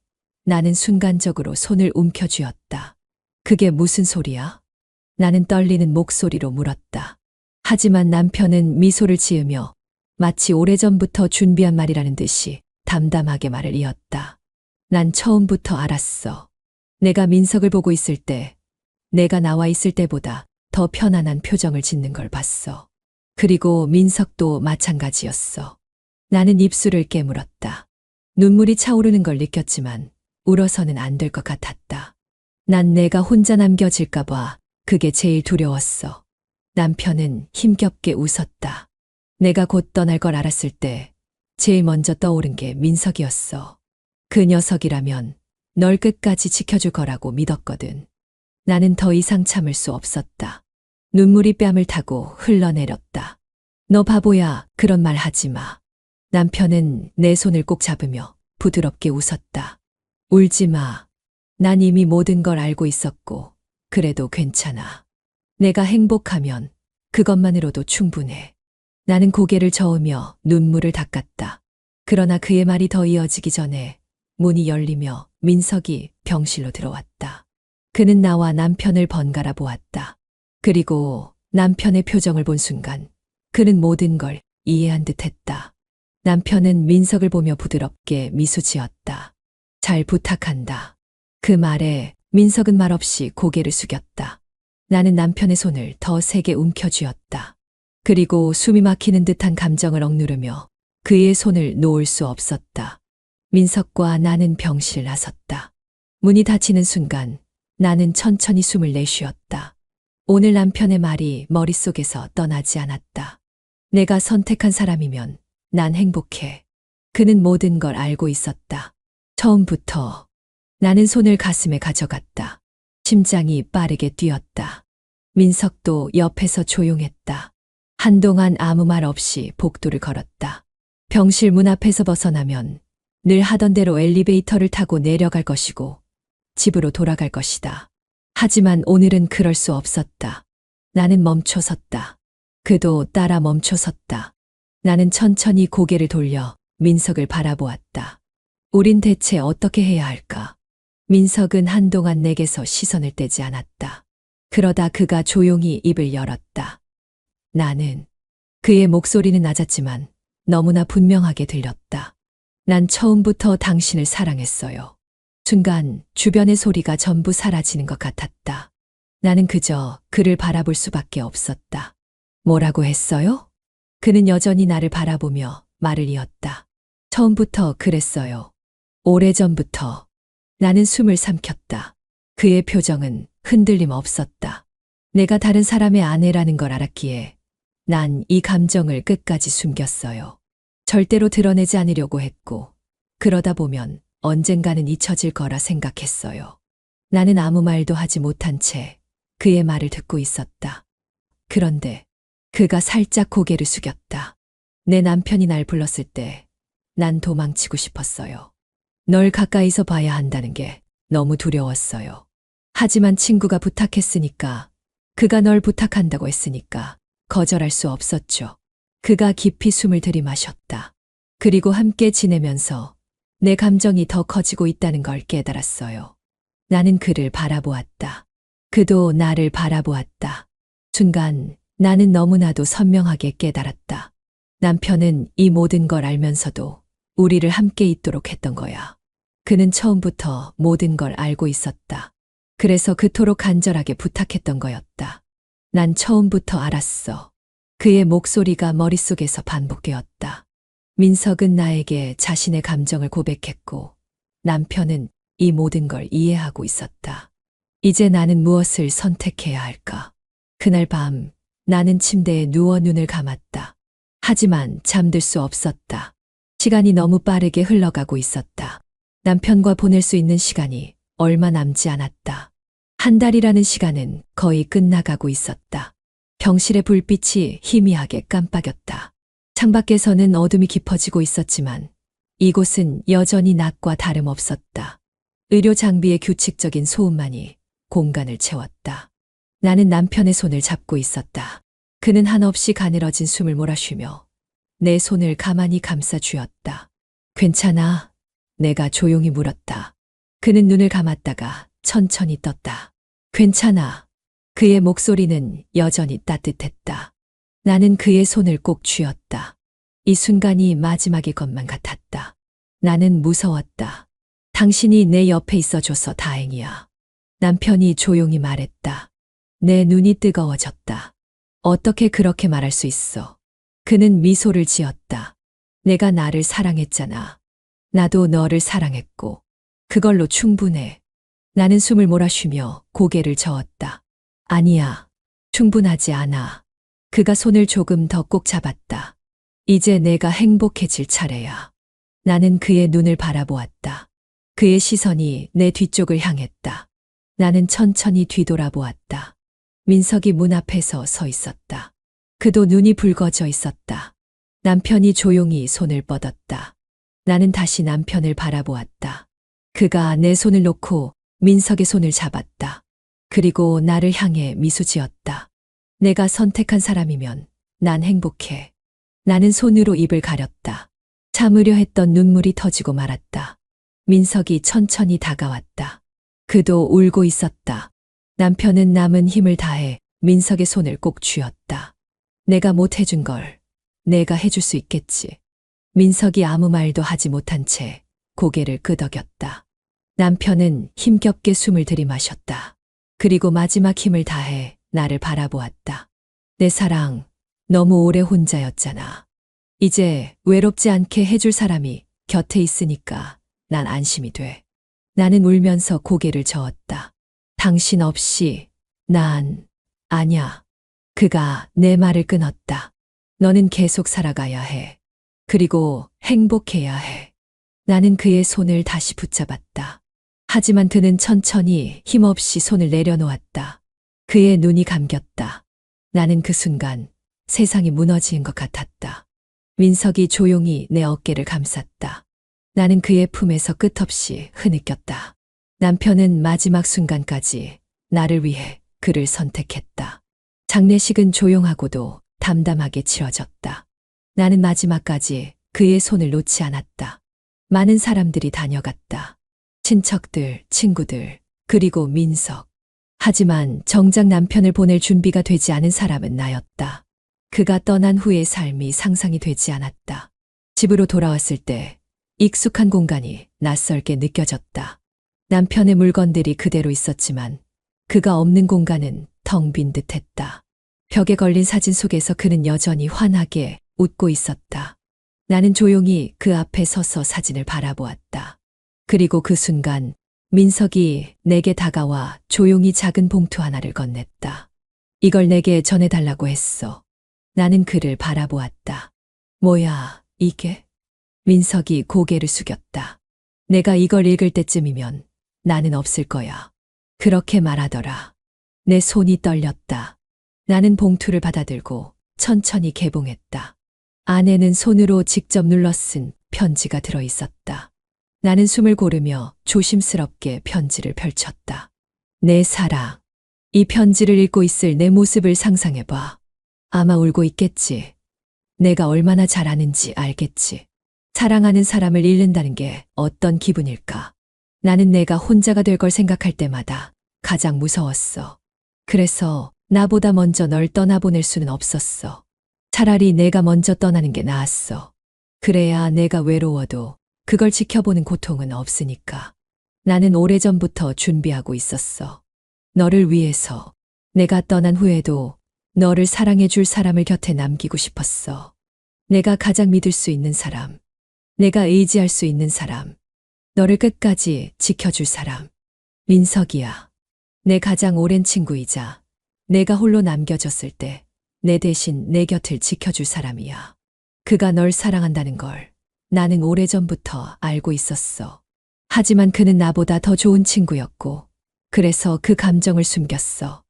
나는 순간적으로 손을 움켜쥐었다. 그게 무슨 소리야? 나는 떨리는 목소리로 물었다. 하지만 남편은 미소를 지으며 마치 오래전부터 준비한 말이라는 듯이 담담하게 말을 이었다. 난 처음부터 알았어. 내가 민석을 보고 있을 때, 내가 나와 있을 때보다 더 편안한 표정을 짓는 걸 봤어. 그리고 민석도 마찬가지였어. 나는 입술을 깨물었다. 눈물이 차오르는 걸 느꼈지만 울어서는 안 될 것 같았다. 난 내가 혼자 남겨질까봐 그게 제일 두려웠어. 남편은 힘겹게 웃었다. 내가 곧 떠날 걸 알았을 때 제일 먼저 떠오른 게 민석이었어. 그 녀석이라면 널 끝까지 지켜줄 거라고 믿었거든. 나는 더 이상 참을 수 없었다. 눈물이 뺨을 타고 흘러내렸다. 너 바보야, 그런 말 하지 마. 남편은 내 손을 꼭 잡으며 부드럽게 웃었다. 울지 마. 난 이미 모든 걸 알고 있었고, 그래도 괜찮아. 내가 행복하면 그것만으로도 충분해. 나는 고개를 저으며 눈물을 닦았다. 그러나 그의 말이 더 이어지기 전에 문이 열리며 민석이 병실로 들어왔다. 그는 나와 남편을 번갈아 보았다. 그리고 남편의 표정을 본 순간 그는 모든 걸 이해한 듯 했다. 남편은 민석을 보며 부드럽게 미소 지었다. 잘 부탁한다. 그 말에 민석은 말없이 고개를 숙였다. 나는 남편의 손을 더 세게 움켜쥐었다. 그리고 숨이 막히는 듯한 감정을 억누르며 그의 손을 놓을 수 없었다. 민석과 나는 병실을 나섰다. 문이 닫히는 순간 나는 천천히 숨을 내쉬었다. 오늘 남편의 말이 머릿속에서 떠나지 않았다. 내가 선택한 사람이면 난 행복해. 그는 모든 걸 알고 있었다. 처음부터 나는 손을 가슴에 가져갔다. 심장이 빠르게 뛰었다. 민석도 옆에서 조용했다. 한동안 아무 말 없이 복도를 걸었다. 병실 문 앞에서 벗어나면 늘 하던 대로 엘리베이터를 타고 내려갈 것이고 집으로 돌아갈 것이다. 하지만 오늘은 그럴 수 없었다. 나는 멈춰 섰다. 그도 따라 멈춰 섰다. 나는 천천히 고개를 돌려 민석을 바라보았다. 우린 대체 어떻게 해야 할까? 민석은 한동안 내게서 시선을 떼지 않았다. 그러다 그가 조용히 입을 열었다. 나는 그의 목소리는 낮았지만 너무나 분명하게 들렸다. 난 처음부터 당신을 사랑했어요. 순간 주변의 소리가 전부 사라지는 것 같았다. 나는 그저 그를 바라볼 수밖에 없었다. 뭐라고 했어요? 그는 여전히 나를 바라보며 말을 이었다. 처음부터 그랬어요. 오래전부터. 나는 숨을 삼켰다. 그의 표정은 흔들림 없었다. 내가 다른 사람의 아내라는 걸 알았기에 난 이 감정을 끝까지 숨겼어요. 절대로 드러내지 않으려고 했고, 그러다 보면 언젠가는 잊혀질 거라 생각했어요. 나는 아무 말도 하지 못한 채 그의 말을 듣고 있었다. 그런데 그가 살짝 고개를 숙였다. 내 남편이 날 불렀을 때 난 도망치고 싶었어요. 널 가까이서 봐야 한다는 게 너무 두려웠어요. 하지만 친구가 부탁했으니까, 그가 널 부탁한다고 했으니까 거절할 수 없었죠. 그가 깊이 숨을 들이마셨다. 그리고 함께 지내면서 내 감정이 더 커지고 있다는 걸 깨달았어요. 나는 그를 바라보았다. 그도 나를 바라보았다. 순간 나는 너무나도 선명하게 깨달았다. 남편은 이 모든 걸 알면서도 우리를 함께 있도록 했던 거야. 그는 처음부터 모든 걸 알고 있었다. 그래서 그토록 간절하게 부탁했던 거였다. 난 처음부터 알았어. 그의 목소리가 머릿속에서 반복되었다. 민석은 나에게 자신의 감정을 고백했고, 남편은 이 모든 걸 이해하고 있었다. 이제 나는 무엇을 선택해야 할까? 그날 밤 나는 침대에 누워 눈을 감았다. 하지만 잠들 수 없었다. 시간이 너무 빠르게 흘러가고 있었다. 남편과 보낼 수 있는 시간이 얼마 남지 않았다. 한 달이라는 시간은 거의 끝나가고 있었다. 병실의 불빛이 희미하게 깜빡였다. 창밖에서는 어둠이 깊어지고 있었지만 이곳은 여전히 낮과 다름없었다. 의료 장비의 규칙적인 소음만이 공간을 채웠다. 나는 남편의 손을 잡고 있었다. 그는 한없이 가늘어진 숨을 몰아쉬며 내 손을 가만히 감싸 쥐었다. 괜찮아? 내가 조용히 물었다. 그는 눈을 감았다가 천천히 떴다. 괜찮아. 그의 목소리는 여전히 따뜻했다. 나는 그의 손을 꼭 쥐었다. 이 순간이 마지막일 것만 같았다. 나는 무서웠다. 당신이 내 옆에 있어줘서 다행이야. 남편이 조용히 말했다. 내 눈이 뜨거워졌다. 어떻게 그렇게 말할 수 있어? 그는 미소를 지었다. 내가 나를 사랑했잖아. 나도 너를 사랑했고, 그걸로 충분해. 나는 숨을 몰아쉬며 고개를 저었다. 아니야. 충분하지 않아. 그가 손을 조금 더 꼭 잡았다. 이제 내가 행복해질 차례야. 나는 그의 눈을 바라보았다. 그의 시선이 내 뒤쪽을 향했다. 나는 천천히 뒤돌아보았다. 민석이 문 앞에서 서 있었다. 그도 눈이 붉어져 있었다. 남편이 조용히 손을 뻗었다. 나는 다시 남편을 바라보았다. 그가 내 손을 놓고 민석의 손을 잡았다. 그리고 나를 향해 미소 지었다. 내가 선택한 사람이면 난 행복해. 나는 손으로 입을 가렸다. 참으려 했던 눈물이 터지고 말았다. 민석이 천천히 다가왔다. 그도 울고 있었다. 남편은 남은 힘을 다해 민석의 손을 꼭 쥐었다. 내가 못 해준 걸 내가 해줄 수 있겠지. 민석이 아무 말도 하지 못한 채 고개를 끄덕였다. 남편은 힘겹게 숨을 들이마셨다. 그리고 마지막 힘을 다해 나를 바라보았다. 내 사랑, 너무 오래 혼자였잖아. 이제 외롭지 않게 해줄 사람이 곁에 있으니까 난 안심이 돼. 나는 울면서 고개를 저었다. 당신 없이 난 아냐. 그가 내 말을 끊었다. 너는 계속 살아가야 해. 그리고 행복해야 해. 나는 그의 손을 다시 붙잡았다. 하지만 그는 천천히 힘없이 손을 내려놓았다. 그의 눈이 감겼다. 나는 그 순간 세상이 무너지는 것 같았다. 민석이 조용히 내 어깨를 감쌌다. 나는 그의 품에서 끝없이 흐느꼈다. 남편은 마지막 순간까지 나를 위해 그를 선택했다. 장례식은 조용하고도 담담하게 치러졌다. 나는 마지막까지 그의 손을 놓지 않았다. 많은 사람들이 다녀갔다. 친척들, 친구들, 그리고 민석. 하지만 정작 남편을 보낼 준비가 되지 않은 사람은 나였다. 그가 떠난 후의 삶이 상상이 되지 않았다. 집으로 돌아왔을 때 익숙한 공간이 낯설게 느껴졌다. 남편의 물건들이 그대로 있었지만 그가 없는 공간은 텅 빈 듯했다. 벽에 걸린 사진 속에서 그는 여전히 환하게 웃고 있었다. 나는 조용히 그 앞에 서서 사진을 바라보았다. 그리고 그 순간 민석이 내게 다가와 조용히 작은 봉투 하나를 건넸다. 이걸 내게 전해달라고 했어. 나는 그를 바라보았다. 뭐야, 이게? 민석이 고개를 숙였다. 내가 이걸 읽을 때쯤이면 나는 없을 거야. 그렇게 말하더라. 내 손이 떨렸다. 나는 봉투를 받아들고 천천히 개봉했다. 안에는 손으로 직접 눌러 쓴 편지가 들어 있었다. 나는 숨을 고르며 조심스럽게 편지를 펼쳤다. 내 사랑. 이 편지를 읽고 있을 내 모습을 상상해봐. 아마 울고 있겠지. 내가 얼마나 잘 아는지 알겠지. 사랑하는 사람을 잃는다는 게 어떤 기분일까? 나는 내가 혼자가 될 걸 생각할 때마다 가장 무서웠어. 그래서 나보다 먼저 널 떠나보낼 수는 없었어. 차라리 내가 먼저 떠나는 게 나았어. 그래야 내가 외로워도 그걸 지켜보는 고통은 없으니까. 나는 오래전부터 준비하고 있었어. 너를 위해서. 내가 떠난 후에도 너를 사랑해줄 사람을 곁에 남기고 싶었어. 내가 가장 믿을 수 있는 사람. 내가 의지할 수 있는 사람. 너를 끝까지 지켜줄 사람. 민석이야. 내 가장 오랜 친구이자 내가 홀로 남겨졌을 때 내 대신 내 곁을 지켜줄 사람이야. 그가 널 사랑한다는 걸 나는 오래전부터 알고 있었어. 하지만 그는 나보다 더 좋은 친구였고, 그래서 그 감정을 숨겼어.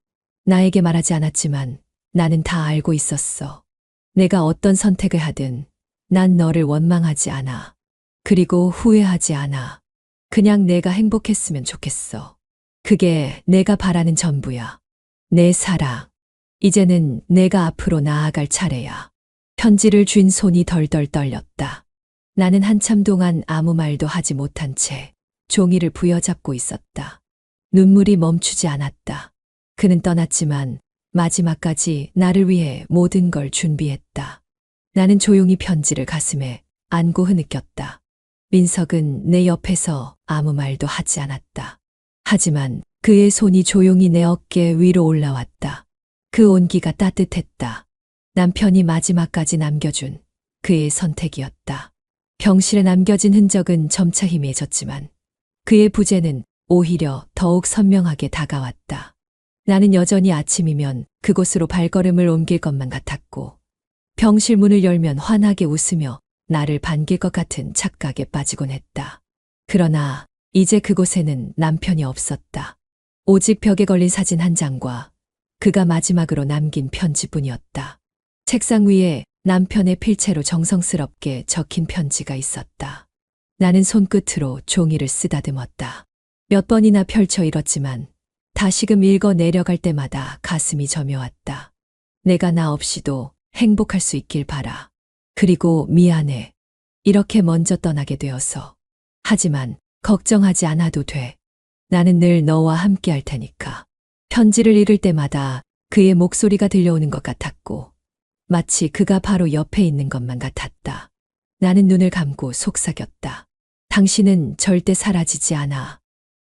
나에게 말하지 않았지만 나는 다 알고 있었어. 내가 어떤 선택을 하든 난 너를 원망하지 않아. 그리고 후회하지 않아. 그냥 내가 행복했으면 좋겠어. 그게 내가 바라는 전부야. 내 사랑. 이제는 내가 앞으로 나아갈 차례야. 편지를 쥔 손이 덜덜 떨렸다. 나는 한참 동안 아무 말도 하지 못한 채 종이를 부여잡고 있었다. 눈물이 멈추지 않았다. 그는 떠났지만 마지막까지 나를 위해 모든 걸 준비했다. 나는 조용히 편지를 가슴에 안고 흐느꼈다. 민석은 내 옆에서 아무 말도 하지 않았다. 하지만 그의 손이 조용히 내 어깨 위로 올라왔다. 그 온기가 따뜻했다. 남편이 마지막까지 남겨준 그의 선택이었다. 병실에 남겨진 흔적은 점차 희미해졌지만 그의 부재는 오히려 더욱 선명하게 다가왔다. 나는 여전히 아침이면 그곳으로 발걸음을 옮길 것만 같았고, 병실 문을 열면 환하게 웃으며 나를 반길 것 같은 착각에 빠지곤 했다. 그러나 이제 그곳에는 남편이 없었다. 오직 벽에 걸린 사진 한 장과 그가 마지막으로 남긴 편지뿐이었다. 책상 위에 남편의 필체로 정성스럽게 적힌 편지가 있었다. 나는 손끝으로 종이를 쓰다듬었다. 몇 번이나 펼쳐 읽었지만 다시금 읽어 내려갈 때마다 가슴이 저며왔다. 내가 나 없이도 행복할 수 있길 바라. 그리고 미안해. 이렇게 먼저 떠나게 되어서. 하지만 걱정하지 않아도 돼. 나는 늘 너와 함께 할 테니까. 편지를 읽을 때마다 그의 목소리가 들려오는 것 같았고, 마치 그가 바로 옆에 있는 것만 같았다. 나는 눈을 감고 속삭였다. 당신은 절대 사라지지 않아.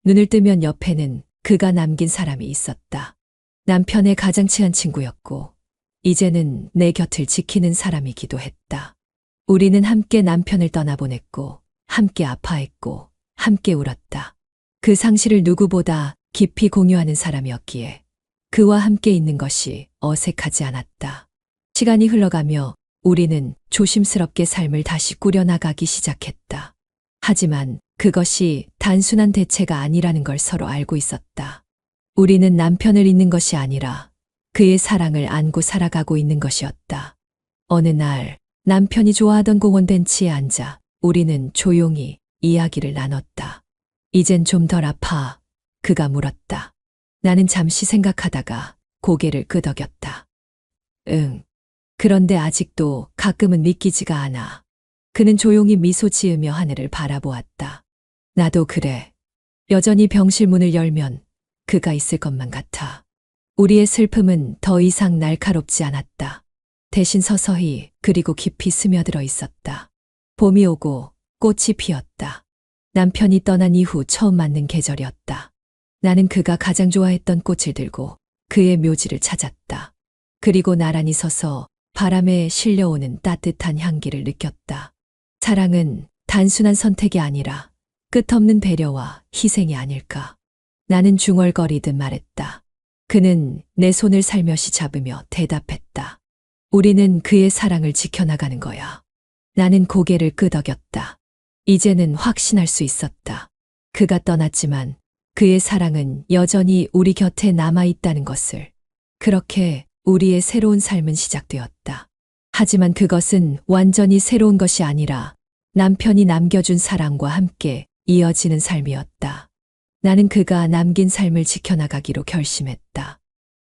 눈을 뜨면 옆에는 그가 남긴 사람이 있었다. 남편의 가장 친한 친구였고, 이제는 내 곁을 지키는 사람이기도 했다. 우리는 함께 남편을 떠나보냈고, 함께 아파했고, 함께 울었다. 그 상실을 누구보다 깊이 공유하는 사람이었기에 그와 함께 있는 것이 어색하지 않았다. 시간이 흘러가며 우리는 조심스럽게 삶을 다시 꾸려나가기 시작했다. 하지만 그것이 단순한 대체가 아니라는 걸 서로 알고 있었다. 우리는 남편을 잊는 것이 아니라 그의 사랑을 안고 살아가고 있는 것이었다. 어느 날 남편이 좋아하던 공원 벤치에 앉아 우리는 조용히 이야기를 나눴다. 이젠 좀 덜 아파. 그가 물었다. 나는 잠시 생각하다가 고개를 끄덕였다. 응. 그런데 아직도 가끔은 믿기지가 않아. 그는 조용히 미소 지으며 하늘을 바라보았다. 나도 그래. 여전히 병실 문을 열면 그가 있을 것만 같아. 우리의 슬픔은 더 이상 날카롭지 않았다. 대신 서서히 그리고 깊이 스며들어 있었다. 봄이 오고 꽃이 피었다. 남편이 떠난 이후 처음 맞는 계절이었다. 나는 그가 가장 좋아했던 꽃을 들고 그의 묘지를 찾았다. 그리고 나란히 서서 바람에 실려오는 따뜻한 향기를 느꼈다. 사랑은 단순한 선택이 아니라 끝없는 배려와 희생이 아닐까. 나는 중얼거리듯 말했다. 그는 내 손을 살며시 잡으며 대답했다. 우리는 그의 사랑을 지켜나가는 거야. 나는 고개를 끄덕였다. 이제는 확신할 수 있었다. 그가 떠났지만 그의 사랑은 여전히 우리 곁에 남아있다는 것을. 그렇게 우리의 새로운 삶은 시작되었다. 하지만 그것은 완전히 새로운 것이 아니라 남편이 남겨준 사랑과 함께 이어지는 삶이었다. 나는 그가 남긴 삶을 지켜나가기로 결심했다.